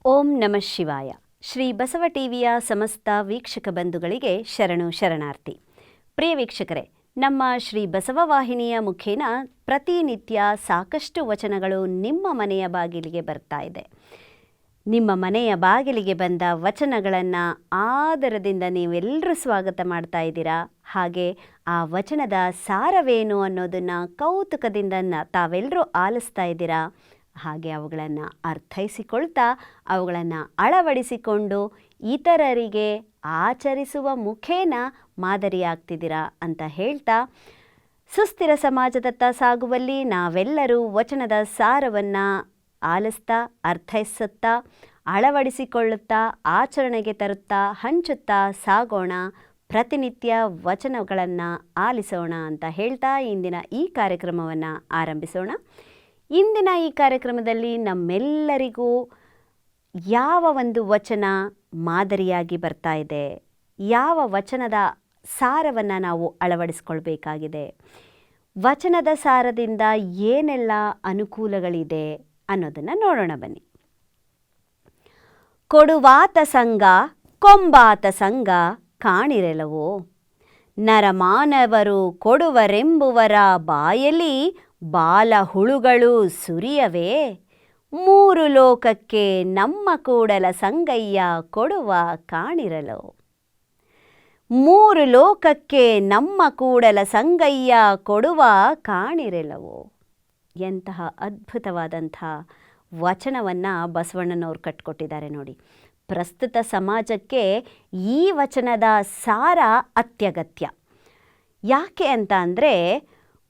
ಓಂ ನಮಃ ಶಿವಾಯ. ಶ್ರೀ ಬಸವ ಟಿವಿಯ ಸಮಸ್ತ ವೀಕ್ಷಕ ಬಂಧುಗಳಿಗೆ ಶರಣು ಶರಣಾರ್ಥಿ. ಪ್ರಿಯ ವೀಕ್ಷಕರೇ, ನಮ್ಮ ಶ್ರೀ ಬಸವ ವಾಹಿನಿಯ ಮುಖೇನ ಪ್ರತಿನಿತ್ಯ ಸಾಕಷ್ಟು ವಚನಗಳು ನಿಮ್ಮ ಮನೆಯ ಬಾಗಿಲಿಗೆ ಬರ್ತಾ ಇದೆ. ನಿಮ್ಮ ಮನೆಯ ಬಾಗಿಲಿಗೆ ಬಂದ ವಚನಗಳನ್ನು ಆದರದಿಂದ ನೀವೆಲ್ಲರೂ ಸ್ವಾಗತ ಮಾಡ್ತಾ ಇದ್ದೀರಾ. ಹಾಗೆ ಆ ವಚನದ ಸಾರವೇನು ಅನ್ನೋದನ್ನು ಕೌತುಕದಿಂದ ತಾವೆಲ್ಲರೂ ಆಲಿಸ್ತಾ ಇದ್ದೀರಾ. ಹಾಗೆ ಅವುಗಳನ್ನು ಅರ್ಥೈಸಿಕೊಳ್ತಾ ಅವುಗಳನ್ನು ಅಳವಡಿಸಿಕೊಂಡು ಇತರರಿಗೆ ಆಚರಿಸುವ ಮುಖೇನ ಮಾದರಿಯಾಗ್ತಿದ್ದೀರಾ ಅಂತ ಹೇಳ್ತಾ, ಸುಸ್ಥಿರ ಸಮಾಜದತ್ತ ಸಾಗುವಲ್ಲಿ ನಾವೆಲ್ಲರೂ ವಚನದ ಸಾರವನ್ನು ಆಲಿಸ್ತಾ, ಅರ್ಥೈಸುತ್ತಾ, ಅಳವಡಿಸಿಕೊಳ್ಳುತ್ತಾ, ಆಚರಣೆಗೆ ತರುತ್ತಾ, ಹಂಚುತ್ತಾ ಸಾಗೋಣ. ಪ್ರತಿನಿತ್ಯ ವಚನಗಳನ್ನು ಆಲಿಸೋಣ ಅಂತ ಹೇಳ್ತಾ ಇಂದಿನ ಈ ಕಾರ್ಯಕ್ರಮವನ್ನು ಆರಂಭಿಸೋಣ. ಇಂದಿನ ಈ ಕಾರ್ಯಕ್ರಮದಲ್ಲಿ ನಮ್ಮೆಲ್ಲರಿಗೂ ಯಾವ ಒಂದು ವಚನ ಮಾದರಿಯಾಗಿ ಬರ್ತಾ ಇದೆ, ಯಾವ ವಚನದ ಸಾರವನ್ನು ನಾವು ಅಳವಡಿಸ್ಕೊಳ್ಬೇಕಾಗಿದೆ, ವಚನದ ಸಾರದಿಂದ ಏನೆಲ್ಲ ಅನುಕೂಲಗಳಿದೆ ಅನ್ನೋದನ್ನು ನೋಡೋಣ ಬನ್ನಿ. ಕೊಡುವಾತ ಸಂಘ ಕೊಂಬಾತ ಸಂಘ ಕಾಣಿರೆಲವೋ, ನರಮಾನವರು ಕೊಡುವರೆಂಬುವರ ಬಾಯಲ್ಲಿ ಬಾಲ ಹುಳುಗಳು ಸುರಿಯವೇ, ಮೂರು ಲೋಕಕ್ಕೆ ನಮ್ಮ ಕೂಡಲ ಸಂಗಯ್ಯ ಕೊಡುವ ಕಾಣಿರಲೋ. ಮೂರು ಲೋಕಕ್ಕೆ ನಮ್ಮ ಕೂಡಲ ಸಂಗಯ್ಯ ಕೊಡುವ ಕಾಣಿರಲವೋ. ಎಂತಹ ಅದ್ಭುತವಾದಂಥ ವಚನವನ್ನು ಬಸವಣ್ಣನವರು ಕಟ್ಕೊಟ್ಟಿದ್ದಾರೆ ನೋಡಿ. ಪ್ರಸ್ತುತ ಸಮಾಜಕ್ಕೆ ಈ ವಚನದ ಸಾರ ಅತ್ಯಗತ್ಯ. ಯಾಕೆ ಅಂತ ಅಂದರೆ,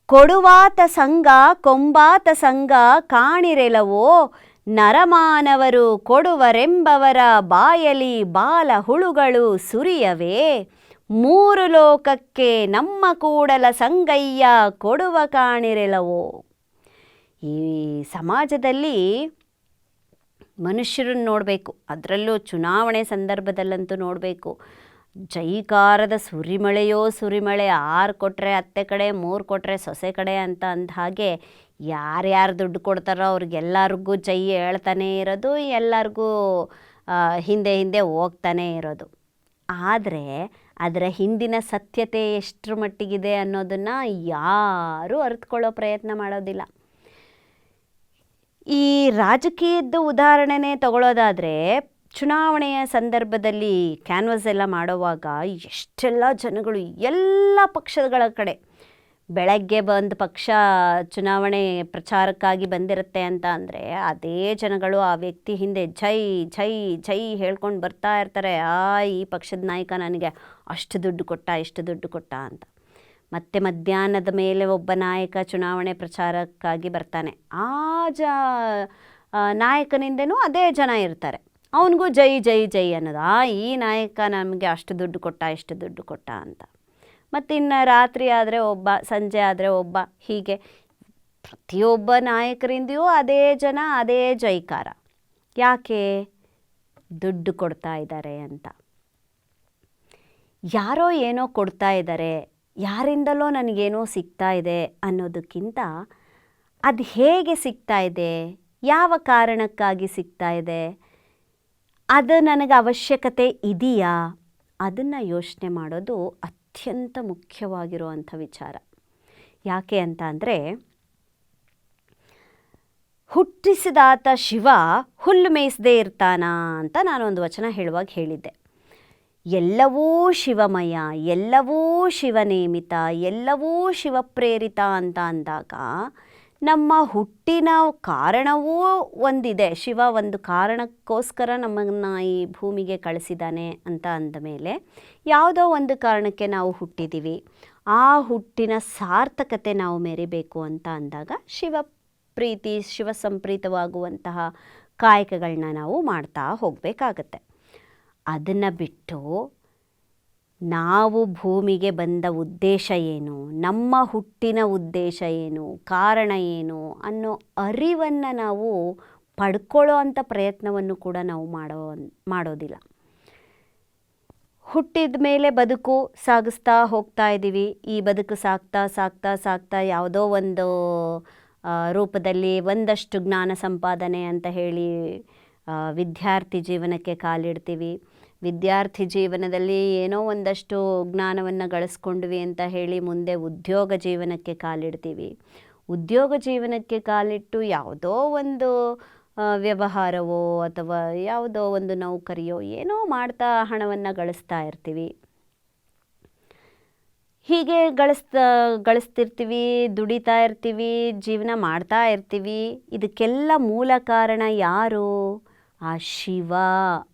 ಕೊಡುವಾತ ಸಂಘ ಕೊಂಬಾತ ಸಂಘ ಕಾಣಿರೆಲವೋ, ನರಮಾನವರು ಕೊಡುವರೆಂಬವರ ಬಾಯಲಿ ಬಾಲ ಹುಳುಗಳು ಸುರಿಯವೇ, ಮೂರು ಲೋಕಕ್ಕೆ ನಮ್ಮ ಕೂಡಲ ಸಂಗಯ್ಯ ಕೊಡುವ ಕಾಣಿರೆಲವೋ. ಈ ಸಮಾಜದಲ್ಲಿ ಮನುಷ್ಯರನ್ನು ನೋಡಬೇಕು, ಅದರಲ್ಲೂ ಚುನಾವಣೆ ಸಂದರ್ಭದಲ್ಲಂತೂ ನೋಡಬೇಕು. ಜೈಕಾರದ ಸುರಿಮಳೆಯೋ ಸುರಿಮಳೆ, 6 ಕೊಟ್ಟರೆ ಅತ್ತೆ ಕಡೆ, 3 ಕೊಟ್ಟರೆ ಸೊಸೆ ಕಡೆ ಅಂತ ಅಂದ ಹಾಗೆ ಯಾರ್ಯಾರು ದುಡ್ಡು ಕೊಡ್ತಾರೋ ಅವ್ರಿಗೆಲ್ಲರಿಗೂ ಜೈ ಹೇಳ್ತಾನೆ ಇರೋದು, ಎಲ್ಲರಿಗೂ ಹಿಂದೆ ಹಿಂದೆ ಹೋಗ್ತಾನೆ ಇರೋದು. ಆದರೆ ಅದರ ಹಿಂದಿನ ಸತ್ಯತೆ ಎಷ್ಟರ ಮಟ್ಟಿಗಿದೆ ಅನ್ನೋದನ್ನು ಯಾರೂ ಅರಿತುಕೊಳ್ಳೋ ಪ್ರಯತ್ನ ಮಾಡೋದಿಲ್ಲ. ಈ ರಾಜಕೀಯದ ಉದಾಹರಣೆನೇ ತಗೊಳ್ಳೋದಾದರೆ, ಚುನಾವಣೆಯ ಸಂದರ್ಭದಲ್ಲಿ ಕ್ಯಾನ್ವಸ್ ಎಲ್ಲ ಮಾಡೋವಾಗ ಎಷ್ಟೆಲ್ಲ ಜನಗಳು ಎಲ್ಲ ಪಕ್ಷಗಳ ಕಡೆ, ಬೆಳಗ್ಗೆ ಬಂದು ಪಕ್ಷ ಚುನಾವಣೆ ಪ್ರಚಾರಕ್ಕಾಗಿ ಬಂದಿರುತ್ತೆ ಅಂತ ಅಂದರೆ ಅದೇ ಜನಗಳು ಆ ವ್ಯಕ್ತಿ ಹಿಂದೆ ಜೈ ಜೈ ಜೈ ಹೇಳ್ಕೊಂಡು ಬರ್ತಾ ಇರ್ತಾರೆ. ಈ ಪಕ್ಷದ ನಾಯಕ ನನಗೆ ಅಷ್ಟು ದುಡ್ಡು ಕೊಟ್ಟ, ಇಷ್ಟು ದುಡ್ಡು ಕೊಟ್ಟ ಅಂತ. ಮತ್ತು ಮಧ್ಯಾಹ್ನದ ಮೇಲೆ ಒಬ್ಬ ನಾಯಕ ಚುನಾವಣೆ ಪ್ರಚಾರಕ್ಕಾಗಿ ಬರ್ತಾನೆ. ನಾಯಕನಿಂದನೂ ಅದೇ ಜನ ಇರ್ತಾರೆ, ಅವನಿಗೂ ಜೈ ಜೈ ಜೈ ಅನ್ನೋದು. ಈ ನಾಯಕ ನಮಗೆ ಅಷ್ಟು ದುಡ್ಡು ಕೊಟ್ಟ, ಇಷ್ಟು ದುಡ್ಡು ಕೊಟ್ಟ ಅಂತ. ಮತ್ತು ಇನ್ನು ರಾತ್ರಿ ಆದರೆ ಒಬ್ಬ, ಸಂಜೆ ಆದರೆ ಒಬ್ಬ, ಹೀಗೆ ಪ್ರತಿಯೊಬ್ಬ ನಾಯಕರಿಂದೆಯೂ ಅದೇ ಜನ, ಅದೇ ಜೈಕಾರ. ಯಾಕೆ? ದುಡ್ಡು ಕೊಡ್ತಾ ಇದ್ದಾರೆ ಅಂತ. ಯಾರೋ ಏನೋ ಕೊಡ್ತಾ ಇದ್ದಾರೆ, ಯಾರಿಂದಲೋ ನನಗೇನೋ ಸಿಗ್ತಾ ಇದೆ ಅನ್ನೋದಕ್ಕಿಂತ ಅದು ಹೇಗೆ ಸಿಗ್ತಾ ಇದೆ, ಯಾವ ಕಾರಣಕ್ಕಾಗಿ ಸಿಗ್ತಾ ಇದೆ, ಅದು ನನಗೆ ಅವಶ್ಯಕತೆ ಇದೆಯಾ, ಅದನ್ನು ಯೋಚನೆ ಮಾಡೋದು ಅತ್ಯಂತ ಮುಖ್ಯವಾಗಿರುವಂಥ ವಿಚಾರ. ಯಾಕೆ ಅಂತ ಅಂದರೆ, ಹುಟ್ಟಿಸಿದಾತ ಶಿವ ಹುಲ್ಲು ಮೇಯಿಸದೇ ಇರ್ತಾನ ಅಂತ ನಾನೊಂದು ವಚನ ಹೇಳುವಾಗ ಹೇಳಿದ್ದೆ. ಎಲ್ಲವೂ ಶಿವಮಯ, ಎಲ್ಲವೂ ಶಿವನೇಮಿತ, ಎಲ್ಲವೂ ಶಿವಪ್ರೇರಿತ ಅಂತ ಅಂದಾಗ ನಮ್ಮ ಹುಟ್ಟಿನ ಕಾರಣವೂ ಒಂದಿದೆ. ಶಿವ ಒಂದು ಕಾರಣಕ್ಕೋಸ್ಕರ ನಮ್ಮನ್ನು ಈ ಭೂಮಿಗೆ ಕಳಿಸಿದ್ದಾನೆ ಅಂತ ಅಂದಮೇಲೆ ಯಾವುದೋ ಒಂದು ಕಾರಣಕ್ಕೆ ನಾವು ಹುಟ್ಟಿದ್ದೀವಿ. ಆ ಹುಟ್ಟಿನ ಸಾರ್ಥಕತೆ ನಾವು ಮೆರಿಬೇಕು ಅಂತ ಅಂದಾಗ ಶಿವಪ್ರೀತಿ, ಶಿವ ಸಂಪ್ರೀತವಾಗುವಂತಹ ಕಾಯಕಗಳನ್ನ ನಾವು ಮಾಡ್ತಾ ಹೋಗಬೇಕಾಗತ್ತೆ. ಅದನ್ನು ಬಿಟ್ಟು ನಾವು ಭೂಮಿಗೆ ಬಂದ ಉದ್ದೇಶ ಏನು, ನಮ್ಮ ಹುಟ್ಟಿನ ಉದ್ದೇಶ ಏನು, ಕಾರಣ ಏನು ಅನ್ನೋ ಅರಿವನ್ನು ನಾವು ಪಡ್ಕೊಳ್ಳೋ ಅಂಥ ಪ್ರಯತ್ನವನ್ನು ಕೂಡ ನಾವು ಮಾಡೋದಿಲ್ಲ. ಹುಟ್ಟಿದ ಮೇಲೆ ಬದುಕು ಸಾಗಿಸ್ತಾ ಹೋಗ್ತಾ ಇದ್ದೀವಿ. ಈ ಬದುಕು ಸಾಗ್ತಾ ಸಾಗ್ತಾ ಸಾಗ್ತಾ ಯಾವುದೋ ಒಂದು ರೂಪದಲ್ಲಿ ಒಂದಷ್ಟು ಜ್ಞಾನ ಸಂಪಾದನೆ ಅಂತ ಹೇಳಿ ವಿದ್ಯಾರ್ಥಿ ಜೀವನಕ್ಕೆ ಕಾಲಿಡ್ತೀವಿ. ವಿದ್ಯಾರ್ಥಿ ಜೀವನದಲ್ಲಿ ಏನೋ ಒಂದಷ್ಟು ಜ್ಞಾನವನ್ನು ಗಳಿಸ್ಕೊಂಡ್ವಿ ಅಂತ ಹೇಳಿ ಮುಂದೆ ಉದ್ಯೋಗ ಜೀವನಕ್ಕೆ ಕಾಲಿಡ್ತೀವಿ. ಉದ್ಯೋಗ ಜೀವನಕ್ಕೆ ಕಾಲಿಟ್ಟು ಯಾವುದೋ ಒಂದು ವ್ಯವಹಾರವೋ ಅಥವಾ ಯಾವುದೋ ಒಂದು ನೌಕರಿಯೋ ಏನೋ ಮಾಡ್ತಾ ಹಣವನ್ನು ಗಳಿಸ್ತಾ ಇರ್ತೀವಿ. ಹೀಗೆ ಗಳಿಸ್ತಿರ್ತೀವಿ, ದುಡಿತಾ ಇರ್ತೀವಿ, ಜೀವನ ಮಾಡ್ತಾ ಇರ್ತೀವಿ. ಇದಕ್ಕೆಲ್ಲ ಮೂಲ ಕಾರಣ ಯಾರು? ಆ ಶಿವ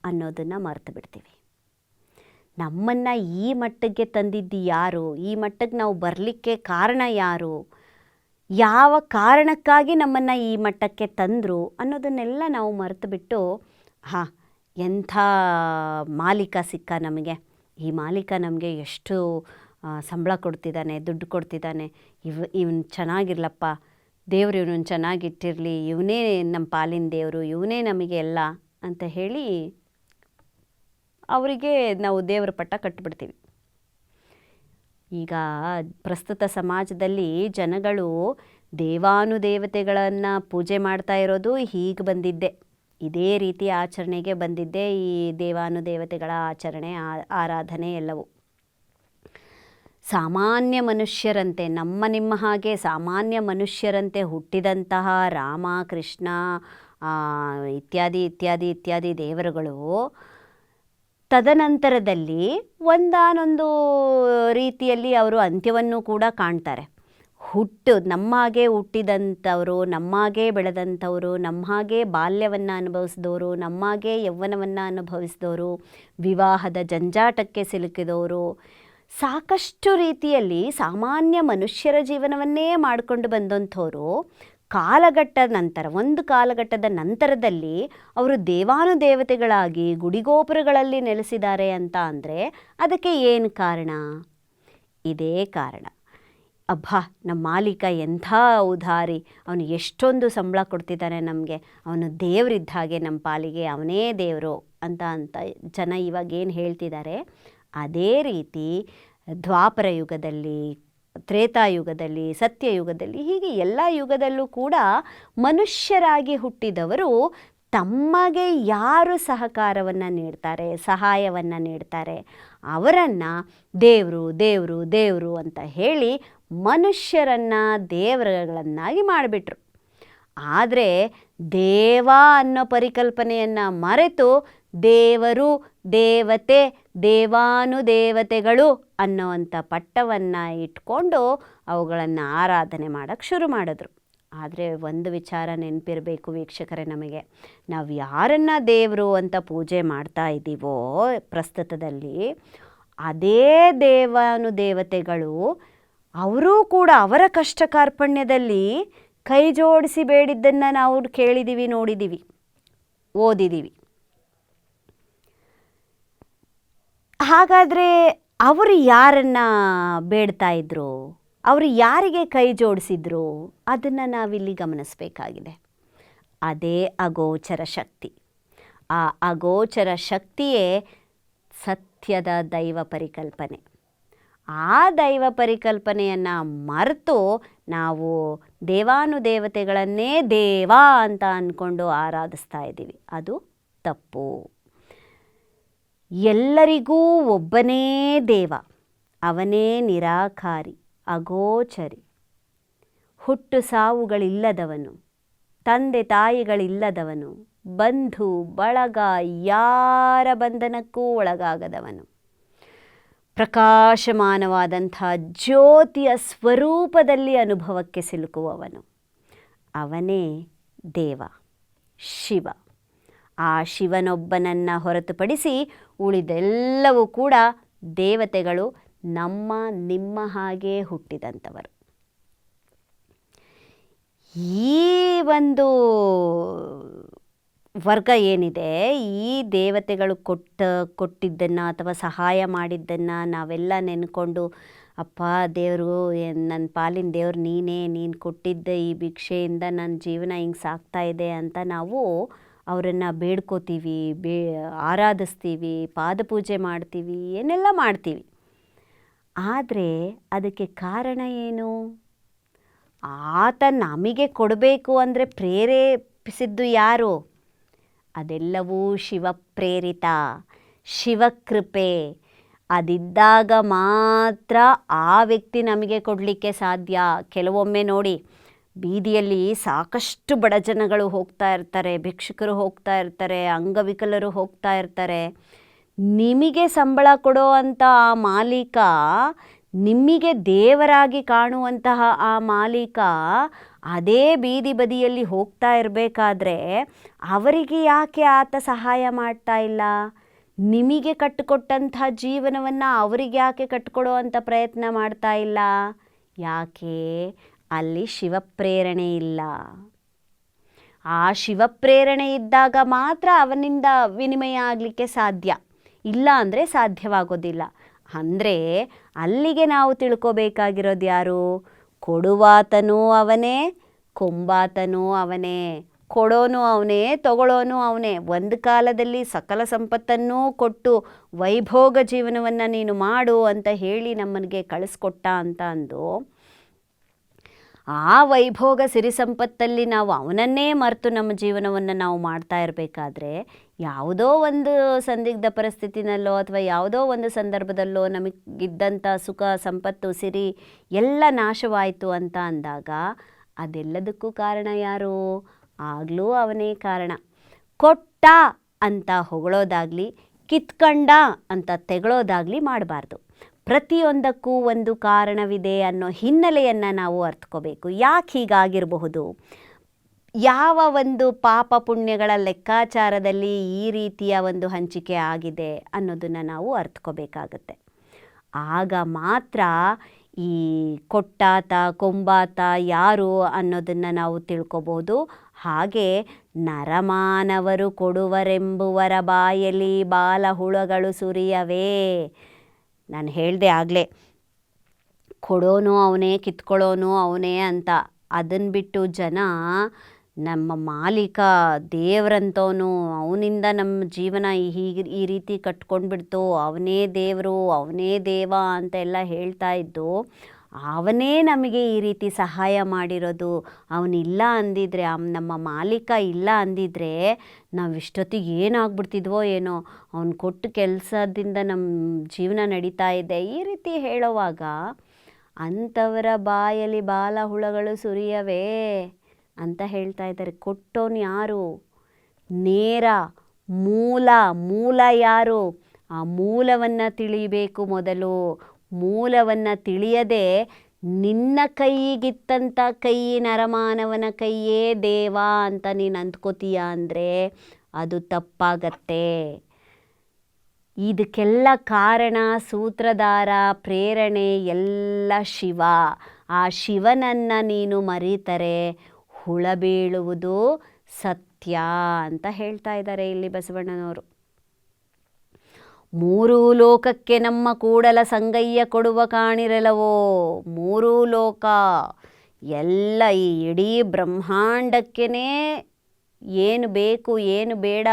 ಅನ್ನೋದನ್ನು ಮರೆತು ಬಿಡ್ತೀವಿ. ನಮ್ಮನ್ನು ಈ ಮಟ್ಟಕ್ಕೆ ತಂದಿದ್ದು ಯಾರು? ಈ ಮಟ್ಟಕ್ಕೆ ನಾವು ಬರಲಿಕ್ಕೆ ಕಾರಣ ಯಾರು? ಯಾವ ಕಾರಣಕ್ಕಾಗಿ ನಮ್ಮನ್ನು ಈ ಮಟ್ಟಕ್ಕೆ ತಂದರು ಅನ್ನೋದನ್ನೆಲ್ಲ ನಾವು ಮರೆತು ಬಿಟ್ಟು, ಎಂಥ ಮಾಲೀಕ ಸಿಕ್ಕ ನಮಗೆ, ಈ ಮಾಲೀಕ ನಮಗೆ ಎಷ್ಟು ಸಂಬಳ ಕೊಡ್ತಿದ್ದಾನೆ, ದುಡ್ಡು ಕೊಡ್ತಿದ್ದಾನೆ, ಇವನು ಚೆನ್ನಾಗಿರ್ಲಪ್ಪ, ದೇವರು ಇವನನ್ನು ಚೆನ್ನಾಗಿಟ್ಟಿರಲಿ, ಇವನೇ ನಮ್ಮ ಪಾಲಿನ ದೇವರು, ಇವನೇ ನಮಗೆ ಎಲ್ಲ ಅಂತ ಹೇಳಿ ಅವರಿಗೆ ನಾವು ದೇವರ ಪಟ್ಟ ಕಟ್ಟಿಬಿಡ್ತೀವಿ. ಈಗ ಪ್ರಸ್ತುತ ಸಮಾಜದಲ್ಲಿ ಜನಗಳು ದೇವಾನುದೇವತೆಗಳನ್ನು ಪೂಜೆ ಮಾಡ್ತಾ ಇರೋದು ಹೀಗೆ ಬಂದಿದ್ದೆ, ಇದೇ ರೀತಿ ಆಚರಣೆಗೆ ಬಂದಿದ್ದೆ ಈ ದೇವಾನುದೇವತೆಗಳ ಆಚರಣೆ, ಆರಾಧನೆ ಎಲ್ಲವೂ. ಸಾಮಾನ್ಯ ಮನುಷ್ಯರಂತೆ, ನಮ್ಮ ನಿಮ್ಮ ಹಾಗೆ ಸಾಮಾನ್ಯ ಮನುಷ್ಯರಂತೆ ಹುಟ್ಟಿದಂತಹ ರಾಮ, ಕೃಷ್ಣ ಇತ್ಯಾದಿ ಇತ್ಯಾದಿ ಇತ್ಯಾದಿ ದೇವರುಗಳು ತದನಂತರದಲ್ಲಿ ಒಂದಾನೊಂದು ರೀತಿಯಲ್ಲಿ ಅವರು ಅಂತ್ಯವನ್ನು ಕೂಡ ಕಾಣ್ತಾರೆ. ನಮ್ಮಾಗೆ ಹುಟ್ಟಿದಂಥವರು, ನಮ್ಮಾಗೆ ಬೆಳೆದಂಥವರು, ನಮ್ಮಾಗೆ ಬಾಲ್ಯವನ್ನು ಅನುಭವಿಸಿದವರು, ನಮ್ಮಾಗೆ ಯೌವನವನ್ನು ಅನುಭವಿಸಿದವರು, ವಿವಾಹದ ಜಂಜಾಟಕ್ಕೆ ಸಿಲುಕಿದವರು, ಸಾಕಷ್ಟು ರೀತಿಯಲ್ಲಿ ಸಾಮಾನ್ಯ ಮನುಷ್ಯರ ಜೀವನವನ್ನೇ ಮಾಡಿಕೊಂಡು ಬಂದಂಥವರು ಒಂದು ಕಾಲಘಟ್ಟದ ನಂತರದಲ್ಲಿ ಅವರು ದೇವಾನುದೇವತೆಗಳಾಗಿ ಗುಡಿಗೋಪುರಗಳಲ್ಲಿ ನೆಲೆಸಿದ್ದಾರೆ ಅಂತ ಅಂದರೆ ಅದಕ್ಕೆ ಏನು ಕಾರಣ? ಇದೇ ಕಾರಣ. ನಮ್ಮ ಮಾಲೀಕ ಎಂಥ ಉದಾರಿ, ಅವನು ಎಷ್ಟೊಂದು ಸಂಬಳ ಕೊಡ್ತಿದ್ದಾನೆ ನಮಗೆ, ಅವನು ದೇವರಿದ್ದ ಹಾಗೆ ನಮ್ಮ ಪಾಲಿಗೆ, ಅವನೇ ದೇವರು ಅಂತ ಜನ ಇವಾಗೇನು ಹೇಳ್ತಿದ್ದಾರೆ. ಅದೇ ರೀತಿ ದ್ವಾಪರ ಯುಗದಲ್ಲಿ, ತ್ರೇತಾಯುಗದಲ್ಲಿ, ಸತ್ಯಯುಗದಲ್ಲಿ, ಹೀಗೆ ಎಲ್ಲ ಯುಗದಲ್ಲೂ ಕೂಡ ಮನುಷ್ಯರಾಗಿ ಹುಟ್ಟಿದವರು ತಮಗೆ ಯಾರು ಸಹಕಾರವನ್ನು ನೀಡ್ತಾರೆ, ಸಹಾಯವನ್ನು ನೀಡ್ತಾರೆ, ಅವರನ್ನು ದೇವರು ದೇವರು ದೇವರು ಅಂತ ಹೇಳಿ ಮನುಷ್ಯರನ್ನು ದೇವರುಗಳನ್ನಾಗಿ ಮಾಡಿಬಿಟ್ರು. ಆದರೆ ದೇವ ಅನ್ನೋ ಪರಿಕಲ್ಪನೆಯನ್ನು ಮರೆತು ದೇವರು, ದೇವತೆ, ದೇವಾನುದೇವತೆಗಳು ಅನ್ನೋವಂಥ ಪಟ್ಟವನ್ನು ಇಟ್ಕೊಂಡು ಅವುಗಳನ್ನು ಆರಾಧನೆ ಮಾಡೋಕ್ಕೆ ಶುರು ಮಾಡಿದ್ರು. ಆದರೆ ಒಂದು ವಿಚಾರ ನೆನಪಿರಬೇಕು ವೀಕ್ಷಕರೇ, ನಮಗೆ ನಾವು ಯಾರನ್ನ ದೇವರು ಅಂತ ಪೂಜೆ ಮಾಡ್ತಾ ಇದ್ದೀವೋ ಪ್ರಸ್ತುತದಲ್ಲಿ, ಅದೇ ದೇವಾನುದೇವತೆಗಳು ಅವರೂ ಕೂಡ ಅವರ ಕಷ್ಟ ಕಾರ್ಪಣ್ಯದಲ್ಲಿ ಕೈ ಜೋಡಿಸಿ ಬೇಡಿದ್ದನ್ನು ನಾವು ಕೇಳಿದ್ದೀವಿ, ನೋಡಿದ್ದೀವಿ, ಓದಿದ್ದೀವಿ. ಹಾಗಾದರೆ ಅವರು ಯಾರನ್ನು ಬೇಡ್ತಾ ಇದ್ರು, ಅವರು ಯಾರಿಗೆ ಕೈ ಜೋಡಿಸಿದ್ರು, ಅದನ್ನು ನಾವಿಲ್ಲಿ ಗಮನಿಸಬೇಕಾಗಿದೆ. ಅದೇ ಅಗೋಚರ ಶಕ್ತಿ. ಆ ಅಗೋಚರ ಶಕ್ತಿಯೇ ಸತ್ಯದ ದೈವ ಪರಿಕಲ್ಪನೆ. ಆ ದೈವ ಪರಿಕಲ್ಪನೆಯನ್ನು ಮರೆತು ನಾವು ದೇವಾನುದೇವತೆಗಳನ್ನೇ ದೇವ ಅಂತ ಅಂದ್ಕೊಂಡು ಆರಾಧಿಸ್ತಾ ಇದ್ದೀವಿ. ಅದು ತಪ್ಪು. ಎಲ್ಲರಿಗೂ ಒಬ್ಬನೇ ದೇವ, ಅವನೇ ನಿರಾಕಾರಿ, ಅಗೋಚರಿ, ಹುಟ್ಟು ಸಾವುಗಳಿಲ್ಲದವನು, ತಂದೆ ತಾಯಿಗಳಿಲ್ಲದವನು, ಬಂಧು ಬಳಗ ಯಾರ ಬಂಧನಕ್ಕೂ ಒಳಗಾಗದವನು, ಪ್ರಕಾಶಮಾನವಾದಂಥ ಜ್ಯೋತಿಯ ಸ್ವರೂಪದಲ್ಲಿ ಅನುಭವಕ್ಕೆ ಸಿಲುಕುವವನು, ಅವನೇ ದೇವ, ಶಿವ. ಆ ಶಿವನೊಬ್ಬನನ್ನು ಹೊರತುಪಡಿಸಿ ಉಳಿದೆಲ್ಲವೂ ಕೂಡ ದೇವತೆಗಳು ನಮ್ಮ ನಿಮ್ಮ ಹಾಗೆ ಹುಟ್ಟಿದಂಥವರು. ಈ ಒಂದು ವರ್ಗ ಏನಿದೆ, ಈ ದೇವತೆಗಳು ಕೊಟ್ಟಿದ್ದನ್ನು ಅಥವಾ ಸಹಾಯ ಮಾಡಿದ್ದನ್ನು ನಾವೆಲ್ಲ ನೆನ್ಕೊಂಡು, ಅಪ್ಪ ದೇವರು, ನನ್ನ ಪಾಲಿನ ದೇವ್ರು ನೀನೇ, ನೀನು ಕೊಟ್ಟಿದ್ದ ಈ ಭಿಕ್ಷೆಯಿಂದ ನನ್ನ ಜೀವನ ಹಿಂಗೆ ಸಾಗ್ತಾ ಇದೆ ಅಂತ ನಾವು ಅವರನ್ನು ಬೇಡ್ಕೋತೀವಿ, ಆರಾಧಿಸ್ತೀವಿ, ಪಾದಪೂಜೆ ಮಾಡ್ತೀವಿ, ಏನೆಲ್ಲ ಮಾಡ್ತೀವಿ. ಆದರೆ ಅದಕ್ಕೆ ಕಾರಣ ಏನು? ಆತ ನಮಗೆ ಕೊಡಬೇಕು ಅಂದರೆ ಪ್ರೇರೇಪಿಸಿದ್ದು ಯಾರು? ಅದೆಲ್ಲವೂ ಶಿವಪ್ರೇರಿತ, ಶಿವಕೃಪೆ. ಅದಿದ್ದಾಗ ಮಾತ್ರ ಆ ವ್ಯಕ್ತಿ ನಮಗೆ ಕೊಡಲಿಕ್ಕೆ ಸಾಧ್ಯ. ಕೆಲವೊಮ್ಮೆ ನೋಡಿ, ಬೀದಿಯಲ್ಲಿ ಸಾಕಷ್ಟು ಬಡ ಜನಗಳು ಹೋಗ್ತಾ ಇರ್ತಾರೆ, ಭಿಕ್ಷುಕರು ಹೋಗ್ತಾ ಇರ್ತಾರೆ, ಅಂಗವಿಕಲರು ಹೋಗ್ತಾ ಇರ್ತಾರೆ. ನಿಮಗೆ ಸಂಬಳ ಕೊಡೋ ಅಂಥ ಆ ಮಾಲೀಕ, ನಿಮಗೆ ದೇವರಾಗಿ ಕಾಣುವಂತಹ ಆ ಮಾಲೀಕ ಅದೇ ಬೀದಿ ಬದಿಯಲ್ಲಿ ಹೋಗ್ತಾ ಇರಬೇಕಾದ್ರೆ ಅವರಿಗೆ ಯಾಕೆ ಆತ ಸಹಾಯ ಮಾಡ್ತಾ ಇಲ್ಲ? ನಿಮಗೆ ಕಟ್ಟಿಕೊಟ್ಟಂಥ ಜೀವನವನ್ನು ಅವರಿಗೆ ಯಾಕೆ ಕಟ್ಟಿಕೊಡೋ ಅಂಥ ಪ್ರಯತ್ನ ಮಾಡ್ತಾ ಇಲ್ಲ? ಯಾಕೆ? ಅಲ್ಲಿ ಶಿವಪ್ರೇರಣೆ ಇಲ್ಲ. ಆ ಶಿವಪ್ರೇರಣೆ ಇದ್ದಾಗ ಮಾತ್ರ ಅವನಿಂದ ವಿನಿಮಯ ಆಗಲಿಕ್ಕೆ ಸಾಧ್ಯ, ಇಲ್ಲ ಅಂದರೆ ಸಾಧ್ಯವಾಗೋದಿಲ್ಲ. ಅಂದರೆ ಅಲ್ಲಿಗೆ ನಾವು ತಿಳ್ಕೋಬೇಕಾಗಿರೋದು ಯಾರು? ಕೊಡುವಾತನೂ ಅವನೇ, ಕೊಂಬಾತನೂ ಅವನೇ. ಕೊಡೋನು ಅವನೇ, ತಗೊಳ್ಳೋನು ಅವನೇ. ಒಂದು ಕಾಲದಲ್ಲಿ ಸಕಲ ಸಂಪತ್ತನ್ನೂ ಕೊಟ್ಟು ವೈಭೋಗ ಜೀವನವನ್ನು ನೀನು ಮಾಡು ಅಂತ ಹೇಳಿ ನಮ್ಮನಿಗೆ ಕಳಿಸ್ಕೊಟ್ಟ ಅಂತ ಅಂದು, ಆ ವೈಭೋಗ ಸಿರಿ ಸಂಪತ್ತಲ್ಲಿ ನಾವು ಅವನನ್ನೇ ಮರೆತು ನಮ್ಮ ಜೀವನವನ್ನು ನಾವು ಮಾಡ್ತಾ ಇರಬೇಕಾದ್ರೆ, ಯಾವುದೋ ಒಂದು ಸಂದಿಗ್ಧ ಪರಿಸ್ಥಿತಿನಲ್ಲೋ ಅಥವಾ ಯಾವುದೋ ಒಂದು ಸಂದರ್ಭದಲ್ಲೋ ನಮಗಿದ್ದಂಥ ಸುಖ ಸಂಪತ್ತು ಸಿರಿ ಎಲ್ಲ ನಾಶವಾಯಿತು ಅಂತ ಅಂದಾಗ ಅದೆಲ್ಲದಕ್ಕೂ ಕಾರಣ ಯಾರು? ಆಗಲೂ ಅವನೇ ಕಾರಣ. ಕೊಟ್ಟ ಅಂತ ಹೊಗಳೋದಾಗಲಿ, ಕಿತ್ಕಂಡ ಅಂತ ತೆಗಳೋದಾಗಲಿ ಮಾಡಬಾರ್ದು. ಪ್ರತಿಯೊಂದಕ್ಕೂ ಒಂದು ಕಾರಣವಿದೆ ಅನ್ನೋ ಹಿನ್ನೆಲೆಯನ್ನು ನಾವು ಅರ್ಥಕೋಬೇಕು. ಯಾಕೆ ಹೀಗಾಗಿರಬಹುದು? ಯಾವ ಒಂದು ಪಾಪ ಪುಣ್ಯಗಳ ಲೆಕ್ಕಾಚಾರದಲ್ಲಿ ಈ ರೀತಿಯ ಒಂದು ಹಂಚಿಕೆ ಆಗಿದೆ ಅನ್ನೋದನ್ನು ನಾವು ಅರ್ಥಕೋಬೇಕಾಗತ್ತೆ. ಆಗ ಮಾತ್ರ ಈ ಕೊಟ್ಟಾತ ಕೊಂಬಾತ ಯಾರು ಅನ್ನೋದನ್ನು ನಾವು ತಿಳ್ಕೊಬೋದು. ಹಾಗೆ ನರಮಾನವರು ಕೊಡುವರೆಂಬುವರ ಬಾಯಲ್ಲಿ ಬಾಲಹುಳಗಳು ಸುರಿಯವೇ. ನಾನು ಹೇಳಿದೆ ಆಗಲೇ, ಕೊಡೋನು ಅವನೇ, ಕಿತ್ಕೊಳ್ಳೋನು ಅವನೇ ಅಂತ. ಅದನ್ನು ಬಿಟ್ಟು ಜನ ನಮ್ಮ ಮಾಲೀಕ ದೇವ್ರಂತವನು, ಅವನಿಂದ ನಮ್ಮ ಜೀವನ ಈ ರೀತಿ ಕಟ್ಕೊಂಡ್ಬಿಡ್ತು, ಅವನೇ ದೇವರು, ಅವನೇ ದೇವ ಅಂತ ಎಲ್ಲ ಹೇಳ್ತಾ ಇದ್ದು, ಅವನೇ ನಮಗೆ ಈ ರೀತಿ ಸಹಾಯ ಮಾಡಿರೋದು. ಅವನಿಲ್ಲ ಅಂದಿದ್ರೆ, ನಮ್ಮ ಮಾಲೀಕ ಇಲ್ಲ ಅಂದಿದ್ರೆ ನಾವಿಷ್ಟೊತ್ತಿಗೆ ಏನಾಗ್ಬಿಡ್ತಿದ್ವೋ ಏನೋ, ಅವನು ಕೊಟ್ಟ ಕೆಲಸದಿಂದ ನಮ್ಮ ಜೀವನ ನಡೀತಾ ಇದೆ ಈ ರೀತಿ ಹೇಳುವಾಗ, ಅಂಥವರ ಬಾಯಲ್ಲಿ ಬಾಲ ಹುಳಗಳು ಸುರಿಯವೇ ಅಂತ ಹೇಳ್ತಾ ಇದ್ದಾರೆ. ಕೊಟ್ಟೋನು ಯಾರು? ನೇರ ಮೂಲ ಯಾರು? ಆ ಮೂಲವನ್ನು ತಿಳಿಬೇಕು ಮೊದಲು. ಮೂಲವನ್ನು ತಿಳಿಯದೆ ನಿನ್ನ ಕೈಗಿತ್ತಂಥ ಕೈ ನರಮಾನವನ ಕೈಯೇ ದೇವ ಅಂತ ನೀನು ಅಂದ್ಕೋತೀಯ ಅಂದರೆ ಅದು ತಪ್ಪಾಗತ್ತೆ. ಇದಕ್ಕೆಲ್ಲ ಕಾರಣ, ಸೂತ್ರಧಾರ, ಪ್ರೇರಣೆ ಎಲ್ಲ ಶಿವ. ಆ ಶಿವನನ್ನು ನೀನು ಮರೀತರೆ ಹುಳ ಬೀಳುವುದು ಸತ್ಯ ಅಂತ ಹೇಳ್ತಾ ಇದ್ದಾರೆ ಇಲ್ಲಿ ಬಸವಣ್ಣನವರು. ಮೂರೂ ಲೋಕಕ್ಕೆ ನಮ್ಮ ಕೂಡಲ ಸಂಗಯ್ಯ ಕೊಡುವ ಕಾಣಿರಲವೋ. ಮೂರೂ ಲೋಕ ಎಲ್ಲ, ಈ ಇಡೀ ಬ್ರಹ್ಮಾಂಡಕ್ಕೇ ಏನು ಬೇಕು ಏನು ಬೇಡ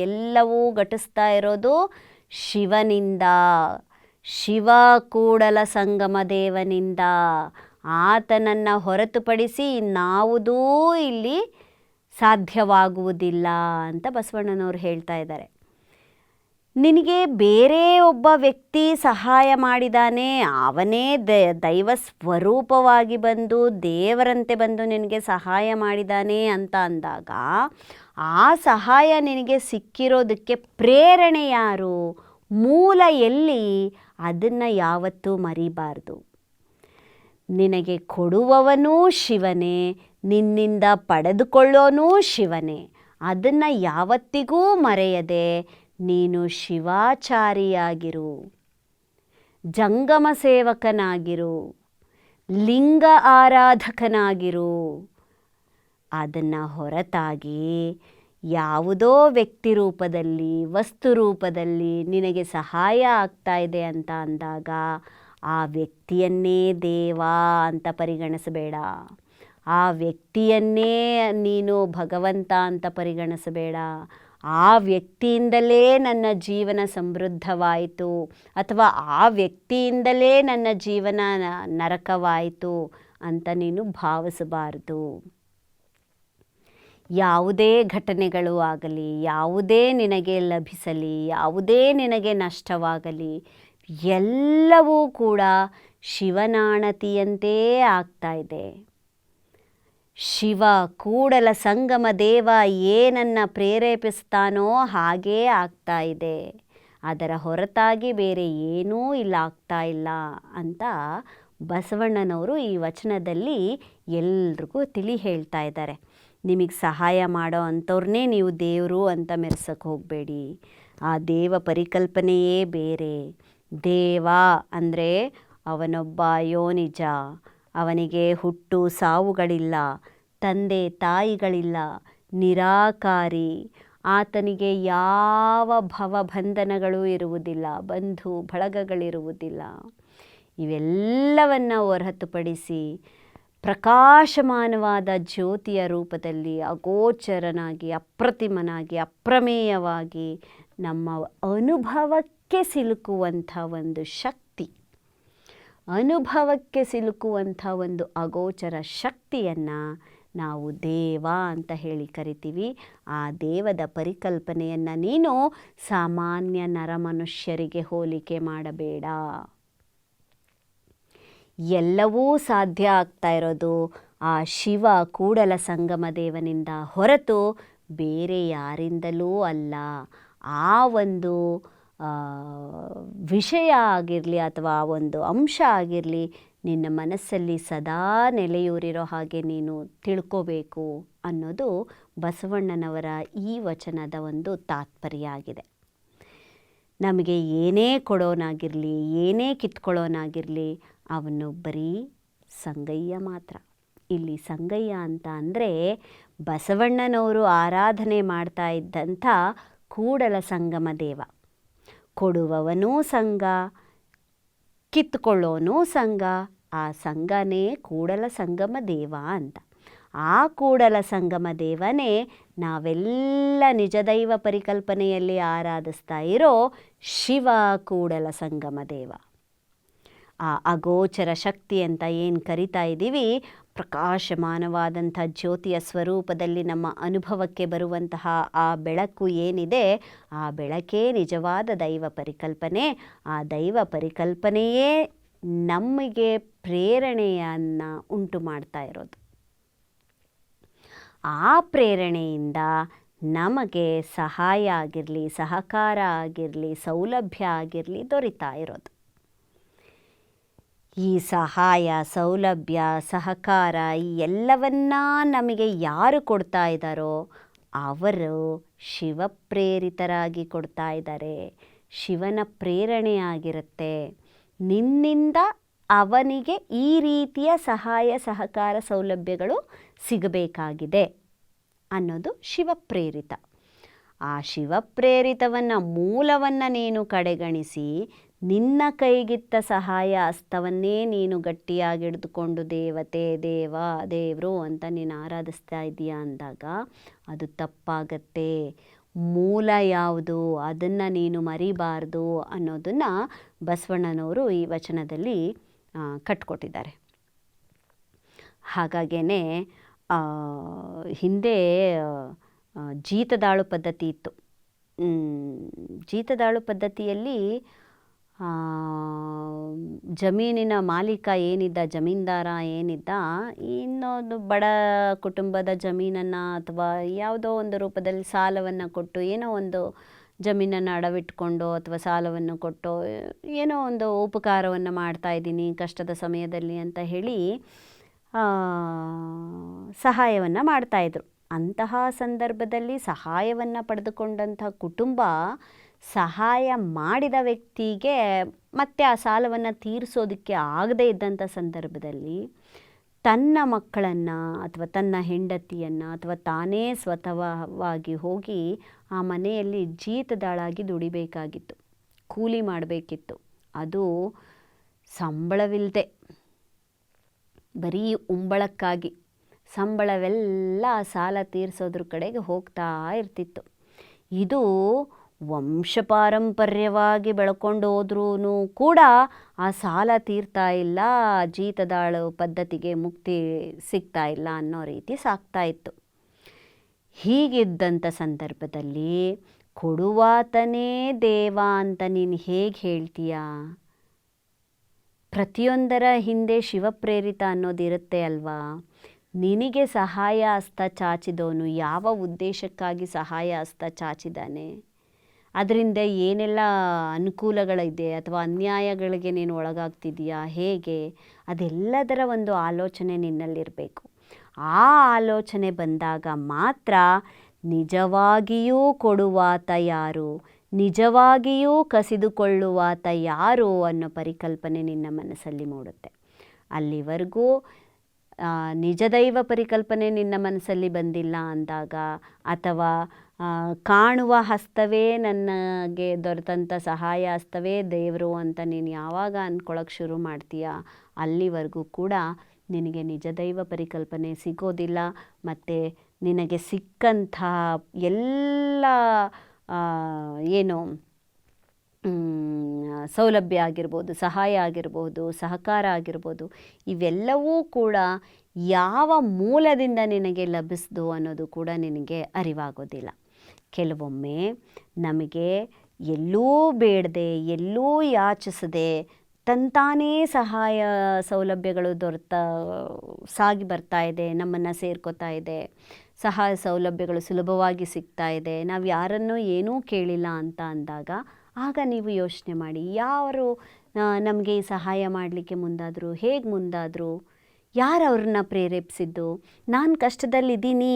ಎಲ್ಲವೂ ಘಟಿಸ್ತಾ ಇರೋದು ಶಿವನಿಂದ, ಶಿವ ಕೂಡಲ ಸಂಗಮ ದೇವನಿಂದ. ಆತನನ್ನು ಹೊರತುಪಡಿಸಿ ಇನ್ನಾವುದೂ ಇಲ್ಲಿ ಸಾಧ್ಯವಾಗುವುದಿಲ್ಲ ಅಂತ ಬಸವಣ್ಣನವರು ಹೇಳ್ತಾ ಇದ್ದಾರೆ. ನಿನಗೆ ಬೇರೆ ಒಬ್ಬ ವ್ಯಕ್ತಿ ಸಹಾಯ ಮಾಡಿದಾನೆ, ಅವನೇ ದೈವ ಸ್ವರೂಪವಾಗಿ ಬಂದು ದೇವರಂತೆ ಬಂದು ನಿನಗೆ ಸಹಾಯ ಮಾಡಿದಾನೆ ಅಂತ ಅಂದಾಗ, ಆ ಸಹಾಯ ನಿನಗೆ ಸಿಕ್ಕಿರೋದಕ್ಕೆ ಪ್ರೇರಣೆ ಯಾರು? ಮೂಲ ಎಲ್ಲಿ? ಅದನ್ನು ಯಾವತ್ತೂ ಮರಿಬಾರ್ದು. ನಿನಗೆ ಕೊಡುವವನೂ ಶಿವನೇ, ನಿನ್ನಿಂದ ಪಡೆದುಕೊಳ್ಳೋನೂ ಶಿವನೇ. ಅದನ್ನು ಯಾವತ್ತಿಗೂ ಮರೆಯದೆ ನೀನು ಶಿವಾಚಾರಿಯಾಗಿರು, ಜಂಗಮ ಸೇವಕನಾಗಿರು, ಲಿಂಗ ಆರಾಧಕನಾಗಿರು. ಅದನ್ನು ಹೊರತಾಗಿ ಯಾವುದೋ ವ್ಯಕ್ತಿ ರೂಪದಲ್ಲಿ, ವಸ್ತು ರೂಪದಲ್ಲಿ ನಿನಗೆ ಸಹಾಯ ಆಗ್ತಾ ಇದೆ ಅಂತ ಅಂದಾಗ ಆ ವ್ಯಕ್ತಿಯನ್ನೇ ದೇವ ಅಂತ ಪರಿಗಣಿಸಬೇಡ. ಆ ವ್ಯಕ್ತಿಯನ್ನೇ ನೀನು ಭಗವಂತ ಅಂತ ಪರಿಗಣಿಸಬೇಡ. ಆ ವ್ಯಕ್ತಿಯಿಂದಲೇ ನನ್ನ ಜೀವನ ಸಮೃದ್ಧವಾಯಿತು ಅಥವಾ ಆ ವ್ಯಕ್ತಿಯಿಂದಲೇ ನನ್ನ ಜೀವನ ನರಕವಾಯಿತು ಅಂತ ನೀನು ಭಾವಿಸಬಾರ್ದು. ಯಾವುದೇ ಘಟನೆಗಳು ಆಗಲಿ, ಯಾವುದೇ ನಿನಗೆ ಲಭಿಸಲಿ, ಯಾವುದೇ ನಿನಗೆ ನಷ್ಟವಾಗಲಿ, ಎಲ್ಲವೂ ಕೂಡ ಶಿವನಾಣತಿಯಂತೆ ಆಗ್ತಾ ಇದೆ. ಶಿವ ಕೂಡಲ ಸಂಗಮ ದೇವ ಏನನ್ನು ಪ್ರೇರೇಪಿಸ್ತಾನೋ ಹಾಗೇ ಆಗ್ತಾ ಇದೆ. ಅದರ ಹೊರತಾಗಿ ಬೇರೆ ಏನೂ ಇಲ್ಲ, ಆಗ್ತಾ ಇಲ್ಲ ಅಂತ ಬಸವಣ್ಣನವರು ಈ ವಚನದಲ್ಲಿ ಎಲ್ರಿಗೂ ತಿಳಿ ಹೇಳ್ತಾ ಇದ್ದಾರೆ. ನಿಮಗೆ ಸಹಾಯ ಮಾಡೋ ಅಂಥವ್ರನ್ನೇ ನೀವು ದೇವರು ಅಂತ ಮೆರೆಸಕ್ಕೆ ಹೋಗಬೇಡಿ. ಆ ದೇವ ಪರಿಕಲ್ಪನೆಯೇ ಬೇರೆ. ದೇವ ಅಂದರೆ ಅವನೊಬ್ಬ ಯೋನಿಜ, ಅವನಿಗೆ ಹುಟ್ಟು ಸಾವುಗಳಿಲ್ಲ, ತಂದೆ ತಾಯಿಗಳಿಲ್ಲ, ನಿರಾಕಾರಿ, ಆತನಿಗೆ ಯಾವ ಭವಬಂಧನಗಳು ಇರುವುದಿಲ್ಲ, ಬಂಧು ಬಳಗಗಳಿರುವುದಿಲ್ಲ. ಇವೆಲ್ಲವನ್ನು ಹೊರತುಪಡಿಸಿ ಪ್ರಕಾಶಮಾನವಾದ ಜ್ಯೋತಿಯ ರೂಪದಲ್ಲಿ ಅಗೋಚರನಾಗಿ, ಅಪ್ರತಿಮನಾಗಿ, ಅಪ್ರಮೇಯವಾಗಿ ನಮ್ಮ ಅನುಭವಕ್ಕೆ ಸಿಲುಕುವಂಥ ಒಂದು ಶಕ್ತಿ, ಅನುಭವಕ್ಕೆ ಸಿಲುಕುವಂಥ ಒಂದು ಅಗೋಚರ ಶಕ್ತಿಯನ್ನು ನಾವು ದೇವ ಅಂತ ಹೇಳಿ ಕರಿತೀವಿ. ಆ ದೇವದ ಪರಿಕಲ್ಪನೆಯನ್ನು ನೀನು ಸಾಮಾನ್ಯ ನರಮನುಷ್ಯರಿಗೆ ಹೋಲಿಕೆ ಮಾಡಬೇಡ. ಎಲ್ಲವೂ ಸಾಧ್ಯ ಆಗ್ತಾ ಇರೋದು ಆ ಶಿವ ಕೂಡಲ ಸಂಗಮ ದೇವನಿಂದ ಹೊರತು ಬೇರೆ ಯಾರಿಂದಲೂ ಅಲ್ಲ. ಆ ಒಂದು ವಿಷಯ ಆಗಿರಲಿ ಅಥವಾ ಒಂದು ಅಂಶ ಆಗಿರಲಿ ನಿನ್ನ ಮನಸ್ಸಲ್ಲಿ ಸದಾ ನೆಲೆಯೂರಿರೋ ಹಾಗೆ ನೀನು ತಿಳ್ಕೋಬೇಕು ಅನ್ನೋದು ಬಸವಣ್ಣನವರ ಈ ವಚನದ ಒಂದು ತಾತ್ಪರ್ಯ ಆಗಿದೆ. ನಮಗೆ ಏನೇ ಕೊಡೋನಾಗಿರಲಿ, ಏನೇ ಕಿತ್ಕೊಳ್ಳೋನಾಗಿರಲಿ, ಅವನು ಬರೀ ಸಂಗಯ್ಯ ಮಾತ್ರ. ಇಲ್ಲಿ ಸಂಗಯ್ಯ ಅಂತ ಅಂದರೆ ಬಸವಣ್ಣನವರು ಆರಾಧನೆ ಮಾಡ್ತಾ ಇದ್ದಂಥ ಕೂಡಲ ಸಂಗಮ ದೇವ. ಕೊಡುವವನೂ ಸಂಘ, ಕಿತ್ಕೊಳ್ಳೋನೂ ಸಂಘ. ಆ ಸಂಘನೇ ಕೂಡಲ ಸಂಗಮ ದೇವ ಅಂತ. ಆ ಕೂಡಲ ಸಂಗಮ ದೇವನೇ ನಾವೆಲ್ಲ ನಿಜದೈವ ಪರಿಕಲ್ಪನೆಯಲ್ಲಿ ಆರಾಧಿಸ್ತಾ ಇರೋ ಶಿವ ಕೂಡಲ ಸಂಗಮ ದೇವ. ಆ ಅಗೋಚರ ಶಕ್ತಿ ಅಂತ ಏನು ಕರಿತಾ ಇದ್ದೀವಿ, ಪ್ರಕಾಶಮಾನವಾದಂಥ ಜ್ಯೋತಿಯ ಸ್ವರೂಪದಲ್ಲಿ ನಮ್ಮ ಅನುಭವಕ್ಕೆ ಬರುವಂತಹ ಆ ಬೆಳಕು ಏನಿದೆ, ಆ ಬೆಳಕೇ ನಿಜವಾದ ದೈವ ಪರಿಕಲ್ಪನೆ. ಆ ದೈವ ಪರಿಕಲ್ಪನೆಯೇ ನಮಗೆ ಪ್ರೇರಣೆಯನ್ನು ಉಂಟು ಮಾಡ್ತಾ ಇರೋದು. ಆ ಪ್ರೇರಣೆಯಿಂದ ನಮಗೆ ಸಹಾಯ ಆಗಿರಲಿ, ಸಹಕಾರ ಆಗಿರಲಿ, ಸೌಲಭ್ಯ ಆಗಿರಲಿ ದೊರೀತಾ ಇರೋದು. ಈ ಸಹಾಯ, ಸೌಲಭ್ಯ, ಸಹಕಾರ ಈ ಎಲ್ಲವನ್ನ ನಮಗೆ ಯಾರು ಕೊಡ್ತಾ ಇದ್ದಾರೋ ಅವರು ಶಿವಪ್ರೇರಿತರಾಗಿ ಕೊಡ್ತಾ ಇದ್ದಾರೆ. ಶಿವನ ಪ್ರೇರಣೆ ಆಗಿರುತ್ತೆ. ನಿನ್ನಿಂದ ಅವನಿಗೆ ಈ ರೀತಿಯ ಸಹಾಯ, ಸಹಕಾರ, ಸೌಲಭ್ಯಗಳು ಸಿಗಬೇಕಾಗಿದೆ ಅನ್ನೋದು ಶಿವಪ್ರೇರಿತ. ಆ ಶಿವಪ್ರೇರಿತವನ್ನು ಮೂಲವನ್ನು ನೀನು ಕಡೆಗಣಿಸಿ ನಿನ್ನ ಕೈಗಿತ್ತ ಸಹಾಯ ಹಸ್ತವನ್ನೇ ನೀನು ಗಟ್ಟಿಯಾಗಿ ಹಿಡಿದುಕೊಂಡು ದೇವತೆ, ದೇವ, ದೇವರು ಅಂತ ನೀನು ಆರಾಧಿಸ್ತಾ ಇದೀಯ ಅಂದಾಗ ಅದು ತಪ್ಪಾಗತ್ತೆ. ಮೂಲ ಯಾವುದು ಅದನ್ನು ನೀನು ಮರಿಬಾರ್ದು ಅನ್ನೋದನ್ನು ಬಸವಣ್ಣನವರು ಈ ವಚನದಲ್ಲಿ ಕಟ್ಕೊಟ್ಟಿದ್ದಾರೆ. ಹಾಗಾಗೇ ಹಿಂದೆ ಜೀತದಾಳು ಪದ್ಧತಿ ಇತ್ತು. ಜೀತದಾಳು ಪದ್ಧತಿಯಲ್ಲಿ ಜಮೀನಿನ ಮಾಲೀಕ ಏನಿದ್ದ, ಜಮೀನ್ದಾರ ಏನಿದ್ದ, ಇನ್ನೊಂದು ಬಡ ಕುಟುಂಬದ ಜಮೀನನ್ನು ಅಥವಾ ಯಾವುದೋ ಒಂದು ರೂಪದಲ್ಲಿ ಸಾಲವನ್ನು ಕೊಟ್ಟು ಏನೋ ಒಂದು ಜಮೀನನ್ನು ಅಡವಿಟ್ಕೊಂಡು ಅಥವಾ ಸಾಲವನ್ನು ಕೊಟ್ಟು ಏನೋ ಒಂದು ಉಪಕಾರವನ್ನು ಮಾಡ್ತಾಯಿದ್ದೀನಿ ಕಷ್ಟದ ಸಮಯದಲ್ಲಿ ಅಂತ ಹೇಳಿ ಸಹಾಯವನ್ನು ಮಾಡ್ತಾಯಿದ್ರು. ಅಂತಹ ಸಂದರ್ಭದಲ್ಲಿ ಸಹಾಯವನ್ನು ಪಡೆದುಕೊಂಡಂಥ ಕುಟುಂಬ ಸಹಾಯ ಮಾಡಿದ ವ್ಯಕ್ತಿಗೆ ಮತ್ತೆ ಆ ಸಾಲವನ್ನು ತೀರಿಸೋದಕ್ಕೆ ಆಗದೇ ಇದ್ದಂಥ ಸಂದರ್ಭದಲ್ಲಿ ತನ್ನ ಮಕ್ಕಳನ್ನು ಅಥವಾ ತನ್ನ ಹೆಂಡತಿಯನ್ನು ಅಥವಾ ತಾನೇ ಸ್ವತಃವಾಗಿ ಹೋಗಿ ಆ ಮನೆಯಲ್ಲಿ ಜೀತದಾಳಾಗಿ ದುಡಿಬೇಕಾಗಿತ್ತು, ಕೂಲಿ ಮಾಡಬೇಕಿತ್ತು. ಅದು ಸಂಬಳವಿಲ್ಲದೆ ಬರೀ ಉಂಬಳಕ್ಕಾಗಿ ಸಂಬಳವೆಲ್ಲ ಸಾಲ ತೀರಿಸೋದ್ರ ಕಡೆಗೆ ಹೋಗ್ತಾ ಇರ್ತಿತ್ತು. ಇದು ವಂಶಪಾರಂಪರ್ಯವಾಗಿ ಬೆಳ್ಕೊಂಡು ಹೋದ್ರೂ ಕೂಡ ಆ ಸಾಲ ತೀರ್ತಾ ಇಲ್ಲ, ಜೀತದಾಳು ಪದ್ಧತಿಗೆ ಮುಕ್ತಿ ಸಿಗ್ತಾ ಇಲ್ಲ ಅನ್ನೋ ರೀತಿ ಸಾಗ್ತಾ ಇತ್ತು. ಹೀಗಿದ್ದಂಥ ಸಂದರ್ಭದಲ್ಲಿ ಕೊಡುವಾತನೇ ದೇವ ಅಂತ ನೀನು ಹೇಗೆ ಹೇಳ್ತೀಯಾ? ಪ್ರತಿಯೊಂದರ ಹಿಂದೆ ಶಿವಪ್ರೇರಿತ ಅನ್ನೋದಿರುತ್ತೆ ಅಲ್ವಾ? ನಿನಗೆ ಸಹಾಯ ಹಸ್ತ ಚಾಚಿದವನು ಯಾವ ಉದ್ದೇಶಕ್ಕಾಗಿ ಸಹಾಯ ಹಸ್ತ ಚಾಚಿದ್ದಾನೆ, ಅದರಿಂದ ಏನೆಲ್ಲ ಅನುಕೂಲಗಳಿದೆ ಅಥವಾ ಅನ್ಯಾಯಗಳಿಗೆ ನೀನು ಒಳಗಾಗ್ತಿದೆಯಾ, ಹೇಗೆ, ಅದೆಲ್ಲದರ ಒಂದು ಆಲೋಚನೆ ನಿನ್ನಲ್ಲಿರಬೇಕು. ಆ ಆಲೋಚನೆ ಬಂದಾಗ ಮಾತ್ರ ನಿಜವಾಗಿಯೂ ಕೊಡುವಾತ ಯಾರು, ನಿಜವಾಗಿಯೂ ಕಸಿದುಕೊಳ್ಳುವಾತ ಯಾರು ಅನ್ನೋ ಪರಿಕಲ್ಪನೆ ನಿನ್ನ ಮನಸ್ಸಲ್ಲಿ ಮೂಡುತ್ತೆ. ಅಲ್ಲಿವರೆಗೂ ನಿಜದೈವ ಪರಿಕಲ್ಪನೆ ನಿನ್ನ ಮನಸ್ಸಲ್ಲಿ ಬಂದಿಲ್ಲ ಅಂದಾಗ, ಅಥವಾ ಕಾಣುವ ಹಸ್ತವೇ ನನಗೆ ದೊರೆತಂಥ ಸಹಾಯ ಹಸ್ತವೇ ದೇವರು ಅಂತ ನೀನು ಯಾವಾಗ ಅಂದ್ಕೊಳ್ಳೋಕೆ ಶುರು ಮಾಡ್ತೀಯಾ, ಅಲ್ಲಿವರೆಗೂ ಕೂಡ ನಿನಗೆ ನಿಜದೈವ ಪರಿಕಲ್ಪನೆ ಸಿಗೋದಿಲ್ಲ. ಮತ್ತು ನಿನಗೆ ಸಿಕ್ಕಂಥ ಎಲ್ಲ ಏನು ಸೌಲಭ್ಯ ಆಗಿರ್ಬೋದು, ಸಹಾಯ ಆಗಿರ್ಬೋದು, ಸಹಕಾರ ಆಗಿರ್ಬೋದು, ಇವೆಲ್ಲವೂ ಕೂಡ ಯಾವ ಮೂಲದಿಂದ ನಿನಗೆ ಲಭಿಸ್ದು ಅನ್ನೋದು ಕೂಡ ನಿನಗೆ ಅರಿವಾಗೋದಿಲ್ಲ. ಕೆಲವೊಮ್ಮೆ ನಮಗೆ ಎಲ್ಲೂ ಬೇಡದೆ, ಎಲ್ಲೂ ಯಾಚಿಸದೆ ತಂತಾನೇ ಸಹಾಯ ಸೌಲಭ್ಯಗಳು ಸಾಗಿ ಬರ್ತಾ ಇದೆ, ನಮ್ಮನ್ನು ಸೇರ್ಕೋತಾ ಇದೆ, ಸಹಾಯ ಸೌಲಭ್ಯಗಳು ಸುಲಭವಾಗಿ ಸಿಗ್ತಾ ಇದೆ, ನಾವು ಯಾರನ್ನೂ ಏನೂ ಕೇಳಿಲ್ಲ ಅಂತ ಅಂದಾಗ, ಆಗ ನೀವು ಯೋಚನೆ ಮಾಡಿ, ಯಾರು ನಮಗೆ ಈ ಸಹಾಯ ಮಾಡಲಿಕ್ಕೆ ಮುಂದಾದರು, ಹೇಗೆ ಮುಂದಾದರು, ಯಾರು ಅವ್ರನ್ನ ಪ್ರೇರೇಪಿಸಿದ್ದು, ನಾನು ಕಷ್ಟದಲ್ಲಿದ್ದೀನಿ,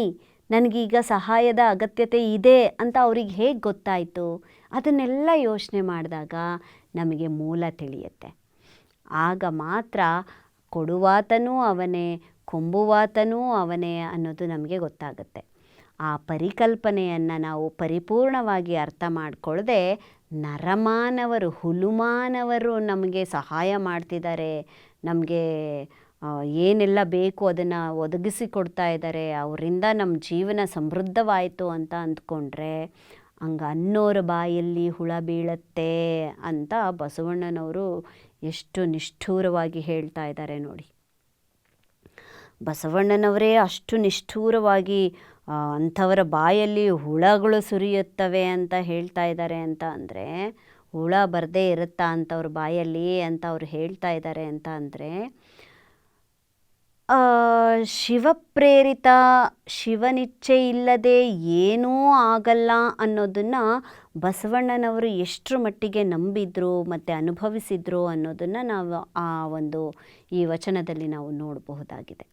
ನನಗೀಗ ಸಹಾಯದ ಅಗತ್ಯತೆ ಇದೆ ಅಂತ ಅವ್ರಿಗೆ ಹೇಗೆ ಗೊತ್ತಾಯಿತು, ಅದನ್ನೆಲ್ಲ ಯೋಚನೆ ಮಾಡಿದಾಗ ನಮಗೆ ಮೂಲ ತಿಳಿಯುತ್ತೆ. ಆಗ ಮಾತ್ರ ಕೊಡುವಾತನೂ ಅವನೇ, ಕೊಂಬುವಾತನೂ ಅವನೇ ಅನ್ನೋದು ನಮಗೆ ಗೊತ್ತಾಗುತ್ತೆ. ಆ ಪರಿಕಲ್ಪನೆಯನ್ನು ನಾವು ಪರಿಪೂರ್ಣವಾಗಿ ಅರ್ಥ ಮಾಡಿಕೊಳ್ಳದೆ, ನರಮಾನವರು, ಹುಲುಮಾನವರು ನಮಗೆ ಸಹಾಯ ಮಾಡ್ತಿದ್ದಾರೆ, ನಮಗೆ ಏನೆಲ್ಲ ಬೇಕು ಅದನ್ನು ಒದಗಿಸಿಕೊಡ್ತಾ ಇದ್ದಾರೆ, ಅವರಿಂದ ನಮ್ಮ ಜೀವನ ಸಮೃದ್ಧವಾಯಿತು ಅಂತ ಅಂದ್ಕೊಂಡ್ರೆ ಅನ್ನೋರ ಬಾಯಲ್ಲಿ ಹುಳ ಬೀಳತ್ತೆ ಅಂತ ಬಸವಣ್ಣನವರು ಎಷ್ಟು ನಿಷ್ಠೂರವಾಗಿ ಹೇಳ್ತಾ ಇದ್ದಾರೆ ನೋಡಿ. ಬಸವಣ್ಣನವರೇ ಅಷ್ಟು ನಿಷ್ಠೂರವಾಗಿ ಅಂಥವರ ಬಾಯಲ್ಲಿ ಹುಳಗಳು ಸುರಿಯುತ್ತವೆ ಅಂತ ಹೇಳ್ತಾ ಇದ್ದಾರೆ ಅಂತ ಅಂದರೆ, ಹುಳ ಬರದೇ ಇರುತ್ತಾ ಅಂಥವ್ರ ಬಾಯಲ್ಲಿ ಅಂತ ಅವ್ರು ಹೇಳ್ತಾ ಇದ್ದಾರೆ ಅಂತ ಅಂದರೆ, ಶಿವಪ್ರೇರಿತ, ಶಿವನಿಚ್ಛೆ ಇಲ್ಲದೆ ಏನೂ ಆಗಲ್ಲ ಅನ್ನೋದನ್ನು ಬಸವಣ್ಣನವರು ಎಷ್ಟರ ಮಟ್ಟಿಗೆ ನಂಬಿದ್ರು ಮತ್ತು ಅನುಭವಿಸಿದ್ರು ಅನ್ನೋದನ್ನು ನಾವು ಈ ವಚನದಲ್ಲಿ ನಾವು ನೋಡಬಹುದಾಗಿದೆ.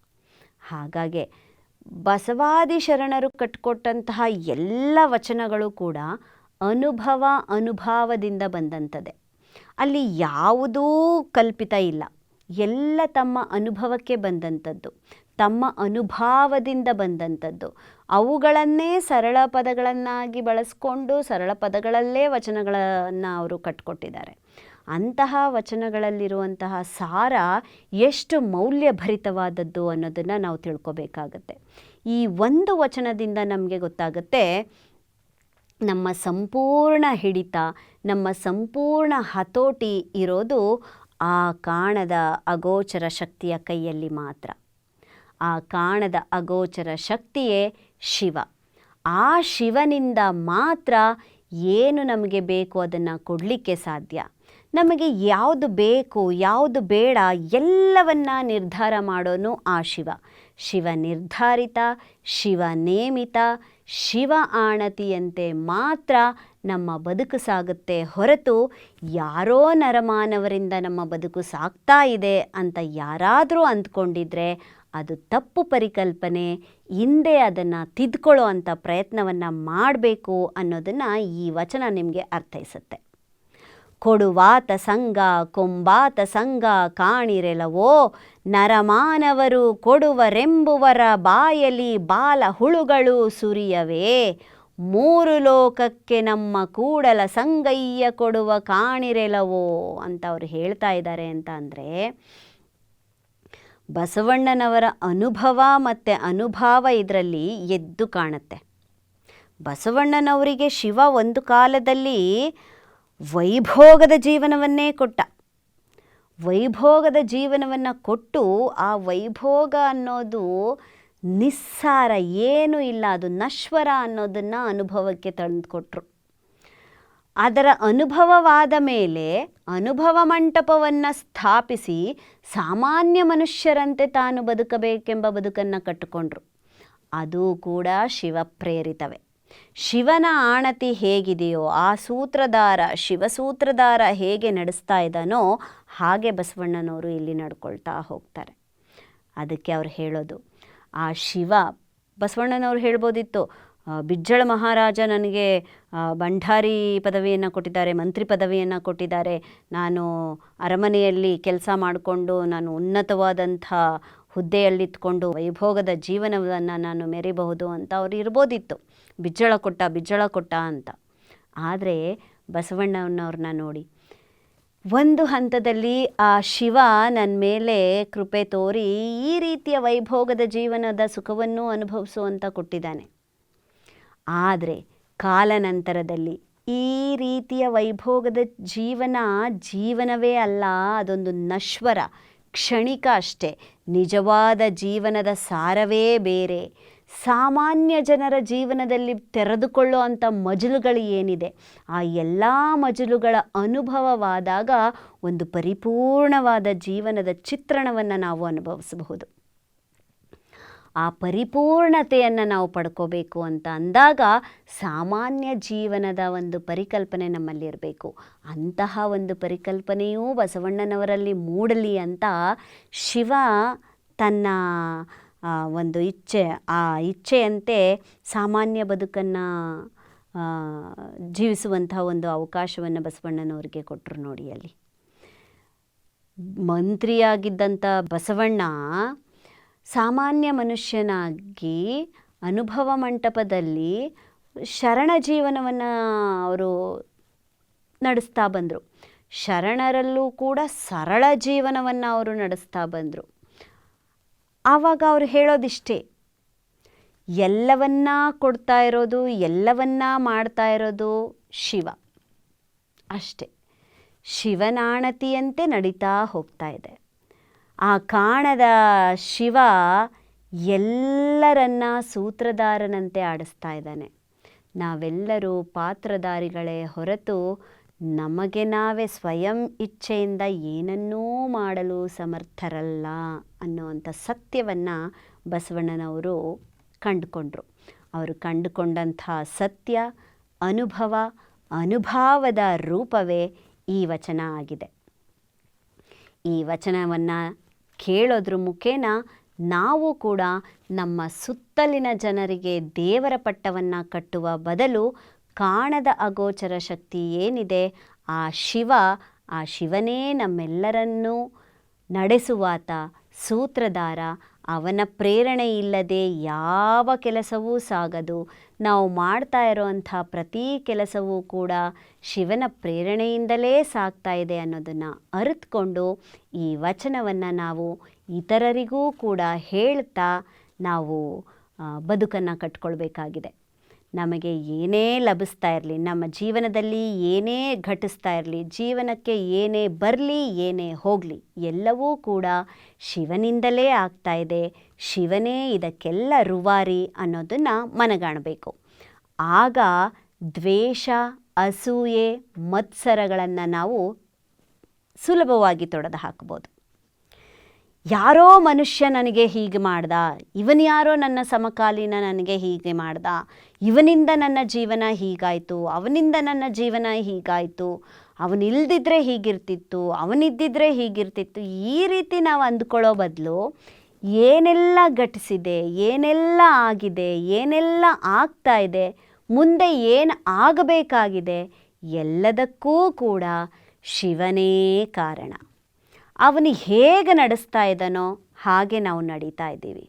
ಹಾಗಾಗಿ ಬಸವಾದಿ ಶರಣರು ಕಟ್ಟಿಕೊಟ್ಟಂತಹ ಎಲ್ಲ ವಚನಗಳು ಕೂಡ ಅನುಭವದಿಂದ ಬಂದಂಥದ್ದೇ. ಅಲ್ಲಿ ಯಾವುದೂ ಕಲ್ಪಿತ ಇಲ್ಲ, ಎಲ್ಲ ತಮ್ಮ ಅನುಭವಕ್ಕೆ ಬಂದಂಥದ್ದು, ತಮ್ಮ ಅನುಭವದಿಂದ ಬಂದಂಥದ್ದು. ಅವುಗಳನ್ನೇ ಸರಳ ಪದಗಳನ್ನಾಗಿ ಬಳಸ್ಕೊಂಡು ಸರಳ ಪದಗಳಲ್ಲೇ ವಚನಗಳನ್ನು ಅವರು ಕಟ್ಟಿಕೊಟ್ಟಿದ್ದಾರೆ. ಅಂತಹ ವಚನಗಳಲ್ಲಿರುವಂತಹ ಸಾರ ಎಷ್ಟು ಮೌಲ್ಯಭರಿತವಾದದ್ದು ಅನ್ನೋದನ್ನು ನಾವು ತಿಳ್ಕೊಬೇಕಾಗತ್ತೆ. ಈ ಒಂದು ವಚನದಿಂದ ನಮಗೆ ಗೊತ್ತಾಗುತ್ತೆ ನಮ್ಮ ಸಂಪೂರ್ಣ ಹಿಡಿತ, ನಮ್ಮ ಸಂಪೂರ್ಣ ಹತೋಟಿ ಇರೋದು ಆ ಕಾಣದ ಅಗೋಚರ ಶಕ್ತಿಯ ಕೈಯಲ್ಲಿ ಮಾತ್ರ. ಆ ಕಾಣದ ಅಗೋಚರ ಶಕ್ತಿಯೇ ಶಿವ. ಆ ಶಿವನಿಂದ ಮಾತ್ರ ಏನು ನಮಗೆ ಬೇಕು ಅದನ್ನು ಕೊಡಲಿಕ್ಕೆ ಸಾಧ್ಯ. ನಮಗೆ ಯಾವುದು ಬೇಕು, ಯಾವುದು ಬೇಡ ಎಲ್ಲವನ್ನ ನಿರ್ಧಾರ ಮಾಡೋನು ಆ ಶಿವ. ಶಿವ ನಿರ್ಧಾರಿತ, ಶಿವ ನೇಮಿತ, ಶಿವ ಆಣತಿಯಂತೆ ಮಾತ್ರ ನಮ್ಮ ಬದುಕು ಸಾಗುತ್ತೆ ಹೊರತು ಯಾರೋ ನರಮಾನವರಿಂದ ನಮ್ಮ ಬದುಕು ಸಾಗ್ತಾ ಇದೆ ಅಂತ ಯಾರಾದರೂ ಅಂದ್ಕೊಂಡಿದ್ರೆ ಅದು ತಪ್ಪು ಪರಿಕಲ್ಪನೆ. ಹಿಂದೆ ಅದನ್ನು ತಿದ್ಕೊಳ್ಳೋ ಅಂಥ ಪ್ರಯತ್ನವನ್ನು ಮಾಡಬೇಕು ಅನ್ನೋದನ್ನು ಈ ವಚನ ನಿಮಗೆ ಅರ್ಥೈಸುತ್ತೆ. ಕೊಡುವಾತ ಸಂಘ ಕೊಂಬಾತ ಸಂಘ ಕಾಣಿರೆಲವೋ, ನರಮಾನವರು ಕೊಡುವರೆಂಬುವರ ಬಾಯಲಿ ಬಾಲ ಹುಳುಗಳು ಸುರಿಯವೇ, ಮೂರು ಲೋಕಕ್ಕೆ ನಮ್ಮ ಕೂಡಲ ಸಂಗಯ್ಯ ಕೊಡುವ ಕಾಣಿರೆಲವೋ ಅಂತ ಅವರು ಹೇಳ್ತಾ ಇದ್ದಾರೆ ಅಂತ ಅಂದರೆ, ಬಸವಣ್ಣನವರ ಅನುಭವ ಮತ್ತು ಅನುಭವ ಇದರಲ್ಲಿ ಎದ್ದು ಕಾಣುತ್ತೆ. ಬಸವಣ್ಣನವರಿಗೆ ಶಿವ ಒಂದು ಕಾಲದಲ್ಲಿ ವೈಭೋಗದ ಜೀವನವನ್ನೇ ಕೊಟ್ಟ. ವೈಭೋಗದ ಜೀವನವನ್ನು ಕೊಟ್ಟು ಆ ವೈಭೋಗ ಅನ್ನೋದು ನಿಸ್ಸಾರ, ಏನೂ ಇಲ್ಲ, ಅದು ನಶ್ವರ ಅನ್ನೋದನ್ನು ಅನುಭವಕ್ಕೆ ತಂದುಕೊಟ್ರು. ಅದರ ಅನುಭವವಾದ ಮೇಲೆ ಅನುಭವ ಮಂಟಪವನ್ನು ಸ್ಥಾಪಿಸಿ ಸಾಮಾನ್ಯ ಮನುಷ್ಯರಂತೆ ತಾನು ಬದುಕಬೇಕೆಂಬ ಬದುಕನ್ನು ಕಟ್ಟಿಕೊಂಡ್ರು. ಅದು ಕೂಡ ಶಿವಪ್ರೇರಿತವೇ. ಶಿವನ ಆಣತಿ ಹೇಗಿದೆಯೋ ಆ ಸೂತ್ರಧಾರ, ಶಿವಸೂತ್ರಧಾರ ಹೇಗೆ ನಡೆಸ್ತಾ ಇದ್ದಾನೋ ಹಾಗೆ ಬಸವಣ್ಣನವರು ಇಲ್ಲಿ ನಡ್ಕೊಳ್ತಾ ಹೋಗ್ತಾರೆ. ಅದಕ್ಕೆ ಅವ್ರು ಹೇಳೋದು, ಆ ಶಿವ, ಬಸವಣ್ಣನವ್ರು ಹೇಳ್ಬೋದಿತ್ತು, ಬಿಜ್ಜಳ ಮಹಾರಾಜ ನನಗೆ ಭಂಡಾರಿ ಪದವಿಯನ್ನು ಕೊಟ್ಟಿದ್ದಾರೆ, ಮಂತ್ರಿ ಪದವಿಯನ್ನು ಕೊಟ್ಟಿದ್ದಾರೆ, ನಾನು ಅರಮನೆಯಲ್ಲಿ ಕೆಲಸ ಮಾಡಿಕೊಂಡು ನಾನು ಉನ್ನತವಾದಂಥ ಹುದ್ದೆಯಲ್ಲಿತ್ಕೊಂಡು ವೈಭೋಗದ ಜೀವನವನ್ನು ನಾನು ಮೆರಿಬಹುದು ಅಂತ ಅವ್ರು ಇರ್ಬೋದಿತ್ತು, ಬಿಜ್ಜಳ ಕೊಟ್ಟ ಅಂತ. ಆದರೆ ಬಸವಣ್ಣನವ್ರನ್ನ ನೋಡಿ, ಒಂದು ಹಂತದಲ್ಲಿ ಆ ಶಿವ ನನ್ನ ಮೇಲೆ ಕೃಪೆ ತೋರಿ ಈ ರೀತಿಯ ವೈಭೋಗದ ಜೀವನದ ಸುಖವನ್ನು ಅನುಭವಿಸುವಂತ ಕೊಟ್ಟಿದ್ದಾನೆ. ಆದರೆ ಕಾಲಾನಂತರದಲ್ಲಿ ಈ ರೀತಿಯ ವೈಭೋಗದ ಜೀವನವೇ ಅಲ್ಲ, ಅದೊಂದು ನಶ್ವರ, ಕ್ಷಣಿಕ ಅಷ್ಟೇ. ನಿಜವಾದ ಜೀವನದ ಸಾರವೇ ಬೇರೆ. ಸಾಮಾನ್ಯ ಜನರ ಜೀವನದಲ್ಲಿ ತೆರೆದುಕೊಳ್ಳೋ ಅಂಥ ಮಜಲುಗಳು ಏನಿದೆ, ಆ ಎಲ್ಲ ಮಜಲುಗಳ ಅನುಭವವಾದಾಗ ಒಂದು ಪರಿಪೂರ್ಣವಾದ ಜೀವನದ ಚಿತ್ರಣವನ್ನು ನಾವು ಅನುಭವಿಸಬಹುದು. ಆ ಪರಿಪೂರ್ಣತೆಯನ್ನು ನಾವು ಪಡ್ಕೋಬೇಕು ಅಂತ ಅಂದಾಗ ಸಾಮಾನ್ಯ ಜೀವನದ ಒಂದು ಪರಿಕಲ್ಪನೆ ನಮ್ಮಲ್ಲಿರಬೇಕು. ಅಂತಹ ಒಂದು ಪರಿಕಲ್ಪನೆಯೂ ಬಸವಣ್ಣನವರಲ್ಲಿ ಮೂಡಲಿ ಅಂತ ಶಿವ ತನ್ನ ಒಂದು ಇಚ್ಛೆಯಂತೆ ಸಾಮಾನ್ಯ ಬದುಕನ್ನು ಜೀವಿಸುವಂತಹ ಒಂದು ಅವಕಾಶವನ್ನು ಬಸವಣ್ಣನವರಿಗೆ ಕೊಟ್ಟರು. ನೋಡಿ, ಅಲ್ಲಿ ಮಂತ್ರಿಯಾಗಿದ್ದಂಥ ಬಸವಣ್ಣ ಸಾಮಾನ್ಯ ಮನುಷ್ಯನಾಗಿ ಅನುಭವ ಮಂಟಪದಲ್ಲಿ ಶರಣ ಜೀವನವನ್ನು ಅವರು ನಡೆಸ್ತಾ ಬಂದರು. ಶರಣರಲ್ಲೂ ಕೂಡ ಸರಳ ಜೀವನವನ್ನು ಅವರು ನಡೆಸ್ತಾ ಬಂದರು. ಆವಾಗ ಅವರು ಹೇಳೋದಿಷ್ಟೇ, ಎಲ್ಲವನ್ನ ಕೊಡ್ತಾ ಇರೋದು, ಎಲ್ಲವನ್ನ ಮಾಡ್ತಾ ಇರೋದು ಶಿವ ಅಷ್ಟೇ. ಶಿವನಾಣತಿಯಂತೆ ನಡೀತಾ ಹೋಗ್ತಾ ಇದೆ. ಆ ಕಾಣದ ಶಿವ ಎಲ್ಲರನ್ನ ಸೂತ್ರಧಾರನಂತೆ ಆಡಿಸ್ತಾ ಇದ್ದಾನೆ. ನಾವೆಲ್ಲರೂ ಪಾತ್ರಧಾರಿಗಳೇ ಹೊರತು ನಮಗೆ ನಾವೇ ಸ್ವಯಂ ಇಚ್ಛೆಯಿಂದ ಏನನ್ನೂ ಮಾಡಲು ಸಮರ್ಥರಲ್ಲ ಅನ್ನುವಂಥ ಸತ್ಯವನ್ನು ಬಸವಣ್ಣನವರು ಕಂಡುಕೊಂಡ್ರು. ಅವರು ಕಂಡುಕೊಂಡಂಥ ಸತ್ಯ, ಅನುಭವದ ರೂಪವೇ ಈ ವಚನ ಆಗಿದೆ. ಈ ವಚನವನ್ನು ಕೇಳೋದ್ರ ಮುಖೇನ ನಾವು ಕೂಡ ನಮ್ಮ ಸುತ್ತಲಿನ ಜನರಿಗೆ ದೇವರ ಪಟ್ಟವನ್ನು ಕಟ್ಟುವ ಬದಲು ಕಾಣದ ಅಗೋಚರ ಶಕ್ತಿ ಏನಿದೆ ಆ ಶಿವನೇ ನಮ್ಮೆಲ್ಲರನ್ನೂ ನಡೆಸುವಾತ, ಸೂತ್ರಧಾರ. ಅವನ ಪ್ರೇರಣೆ ಇಲ್ಲದೆ ಯಾವ ಕೆಲಸವೂ ಸಾಗದು. ನಾವು ಮಾಡ್ತಾ ಇರೋವಂಥ ಪ್ರತಿ ಕೆಲಸವೂ ಕೂಡ ಶಿವನ ಪ್ರೇರಣೆಯಿಂದಲೇ ಸಾಗ್ತಾ ಇದೆ ಅನ್ನೋದನ್ನು ಅರಿತುಕೊಂಡು ಈ ವಚನವನ್ನು ನಾವು ಇತರರಿಗೂ ಕೂಡ ಹೇಳ್ತಾ ನಾವು ಬದುಕನ್ನು ಕಟ್ಕೊಳ್ಬೇಕಾಗಿದೆ. ನಮಗೆ ಏನೇ ಲಭಿಸ್ತಾ ಇರಲಿ, ನಮ್ಮ ಜೀವನದಲ್ಲಿ ಏನೇ ಘಟಿಸ್ತಾ ಇರಲಿ, ಜೀವನಕ್ಕೆ ಏನೇ ಬರಲಿ, ಏನೇ ಹೋಗಲಿ, ಎಲ್ಲವೂ ಕೂಡ ಶಿವನಿಂದಲೇ ಆಗ್ತಾ ಇದೆ. ಶಿವನೇ ಇದಕ್ಕೆಲ್ಲ ರೂವಾರಿ ಅನ್ನೋದನ್ನು ಮನಗಾಣಬೇಕು. ಆಗ ದ್ವೇಷ, ಅಸೂಯೆ, ಮತ್ಸರಗಳನ್ನು ನಾವು ಸುಲಭವಾಗಿ ತೊಡೆದು ಹಾಕ್ಬೋದು. ಯಾರೋ ಮನುಷ್ಯ ನನಗೆ ಹೀಗೆ ಮಾಡ್ದ, ಇವನ್ಯಾರೋ ನನ್ನ ಸಮಕಾಲೀನ ನನಗೆ ಹೀಗೆ ಮಾಡ್ದ, ಇವನಿಂದ ನನ್ನ ಜೀವನ ಹೀಗಾಯಿತು, ಅವನಿಂದ ನನ್ನ ಜೀವನ ಹೀಗಾಯಿತು, ಅವನಿಲ್ದಿದ್ರೆ ಹೀಗಿರ್ತಿತ್ತು, ಅವನಿದ್ದಿದ್ರೆ ಹೀಗಿರ್ತಿತ್ತು, ಈ ರೀತಿ ನಾವು ಅಂದ್ಕೊಳ್ಳೋ ಬದಲು ಏನೆಲ್ಲ ಘಟಿಸಿದೆ, ಏನೆಲ್ಲ ಆಗಿದೆ, ಏನೆಲ್ಲ ಆಗ್ತಾ ಇದೆ, ಮುಂದೆ ಏನು ಆಗಬೇಕಾಗಿದೆ, ಎಲ್ಲದಕ್ಕೂ ಕೂಡ ಶಿವನೇ ಕಾರಣ. ಅವನು ಹೇಗೆ ನಡೆಸ್ತಾ ಇದ್ದಾನೋ ಹಾಗೆ ನಾವು ನಡೀತಾ ಇದ್ದೀವಿ.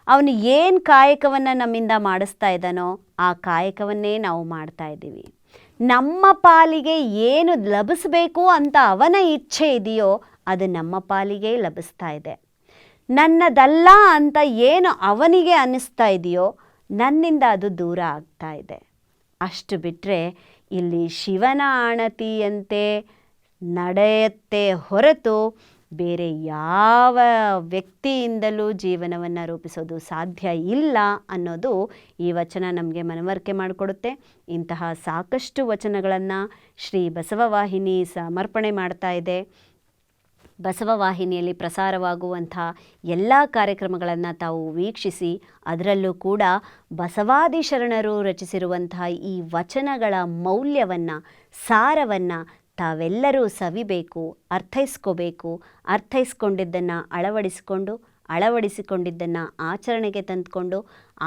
ಅವನು ಏನು ಕಾಯಕವನ್ನು ನಮ್ಮಿಂದ ಮಾಡಿಸ್ತಾ ಇದ್ದಾನೋ ಆ ಕಾಯಕವನ್ನೇ ನಾವು ಮಾಡ್ತಾ ಇದ್ದೀವಿ. ನಮ್ಮ ಪಾಲಿಗೆ ಏನು ಲಭಿಸಬೇಕು ಅಂತ ಅವನ ಇಚ್ಛೆ ಇದೆಯೋ ಅದು ನಮ್ಮ ಪಾಲಿಗೆ ಲಭಿಸ್ತಾ ಇದೆ. ನನ್ನದಲ್ಲ ಅಂತ ಏನು ಅವನಿಗೆ ಅನ್ನಿಸ್ತಾ ಇದೆಯೋ ನನ್ನಿಂದ ಅದು ದೂರ ಆಗ್ತಾ ಇದೆ. ಅಷ್ಟು ಬಿಟ್ಟರೆ ಇಲ್ಲಿ ಶಿವನ ಆಣತಿಯಂತೆ ನಡೆಯುತ್ತೆ ಹೊರತು ಬೇರೆ ಯಾವ ವ್ಯಕ್ತಿಯಿಂದಲೂ ಜೀವನವನ್ನು ರೂಪಿಸೋದು ಸಾಧ್ಯ ಇಲ್ಲ ಅನ್ನೋದು ಈ ವಚನ ನಮಗೆ ಮನವರಿಕೆ ಮಾಡಿಕೊಡುತ್ತೆ. ಇಂತಹ ಸಾಕಷ್ಟು ವಚನಗಳನ್ನು ಶ್ರೀ ಬಸವವಾಹಿನಿ ಸಮರ್ಪಣೆ ಮಾಡ್ತಾ ಇದೆ. ಬಸವವಾಹಿನಿಯಲ್ಲಿ ಪ್ರಸಾರವಾಗುವಂಥ ಎಲ್ಲ ಕಾರ್ಯಕ್ರಮಗಳನ್ನು ತಾವು ವೀಕ್ಷಿಸಿ, ಅದರಲ್ಲೂ ಕೂಡ ಬಸವಾದಿ ಶರಣರು ರಚಿಸಿರುವಂತಹ ಈ ವಚನಗಳ ಮೌಲ್ಯವನ್ನು, ಸಾರವನ್ನು ತಾವೆಲ್ಲರೂ ಸವಿಬೇಕು, ಅರ್ಥೈಸ್ಕೋಬೇಕು. ಅರ್ಥೈಸ್ಕೊಂಡಿದ್ದನ್ನು ಅಳವಡಿಸಿಕೊಂಡಿದ್ದನ್ನು ಆಚರಣೆಗೆ ತಂದುಕೊಂಡು,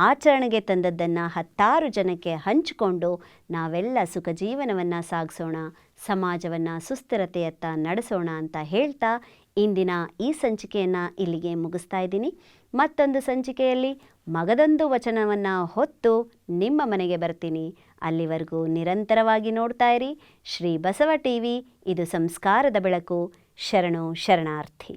ಆಚರಣೆಗೆ ತಂದದ್ದನ್ನು 10 ಜನಕ್ಕೆ ಹಂಚಿಕೊಂಡು ನಾವೆಲ್ಲ ಸುಖ ಜೀವನವನ್ನು ಸಾಗಿಸೋಣ, ಸಮಾಜವನ್ನು ಸುಸ್ಥಿರತೆಯತ್ತ ನಡೆಸೋಣ ಅಂತ ಹೇಳ್ತಾ ಇಂದಿನ ಈ ಸಂಚಿಕೆಯನ್ನು ಇಲ್ಲಿಗೆ ಮುಗಿಸ್ತಾ ಇದ್ದೀನಿ. ಮತ್ತೊಂದು ಸಂಚಿಕೆಯಲ್ಲಿ ಮಗದೊಂದು ವಚನವನ್ನು ಹೊತ್ತು ನಿಮ್ಮ ಮನೆಗೆ ಬರ್ತೀನಿ. ಅಲ್ಲಿವರೆಗೂ ನಿರಂತರವಾಗಿ ನೋಡ್ತಾ ಇರಿ ಶ್ರೀ ಬಸವ ಟಿವಿ. ಇದು ಸಂಸ್ಕಾರದ ಬೆಳಕು. ಶರಣು ಶರಣಾರ್ಥಿ.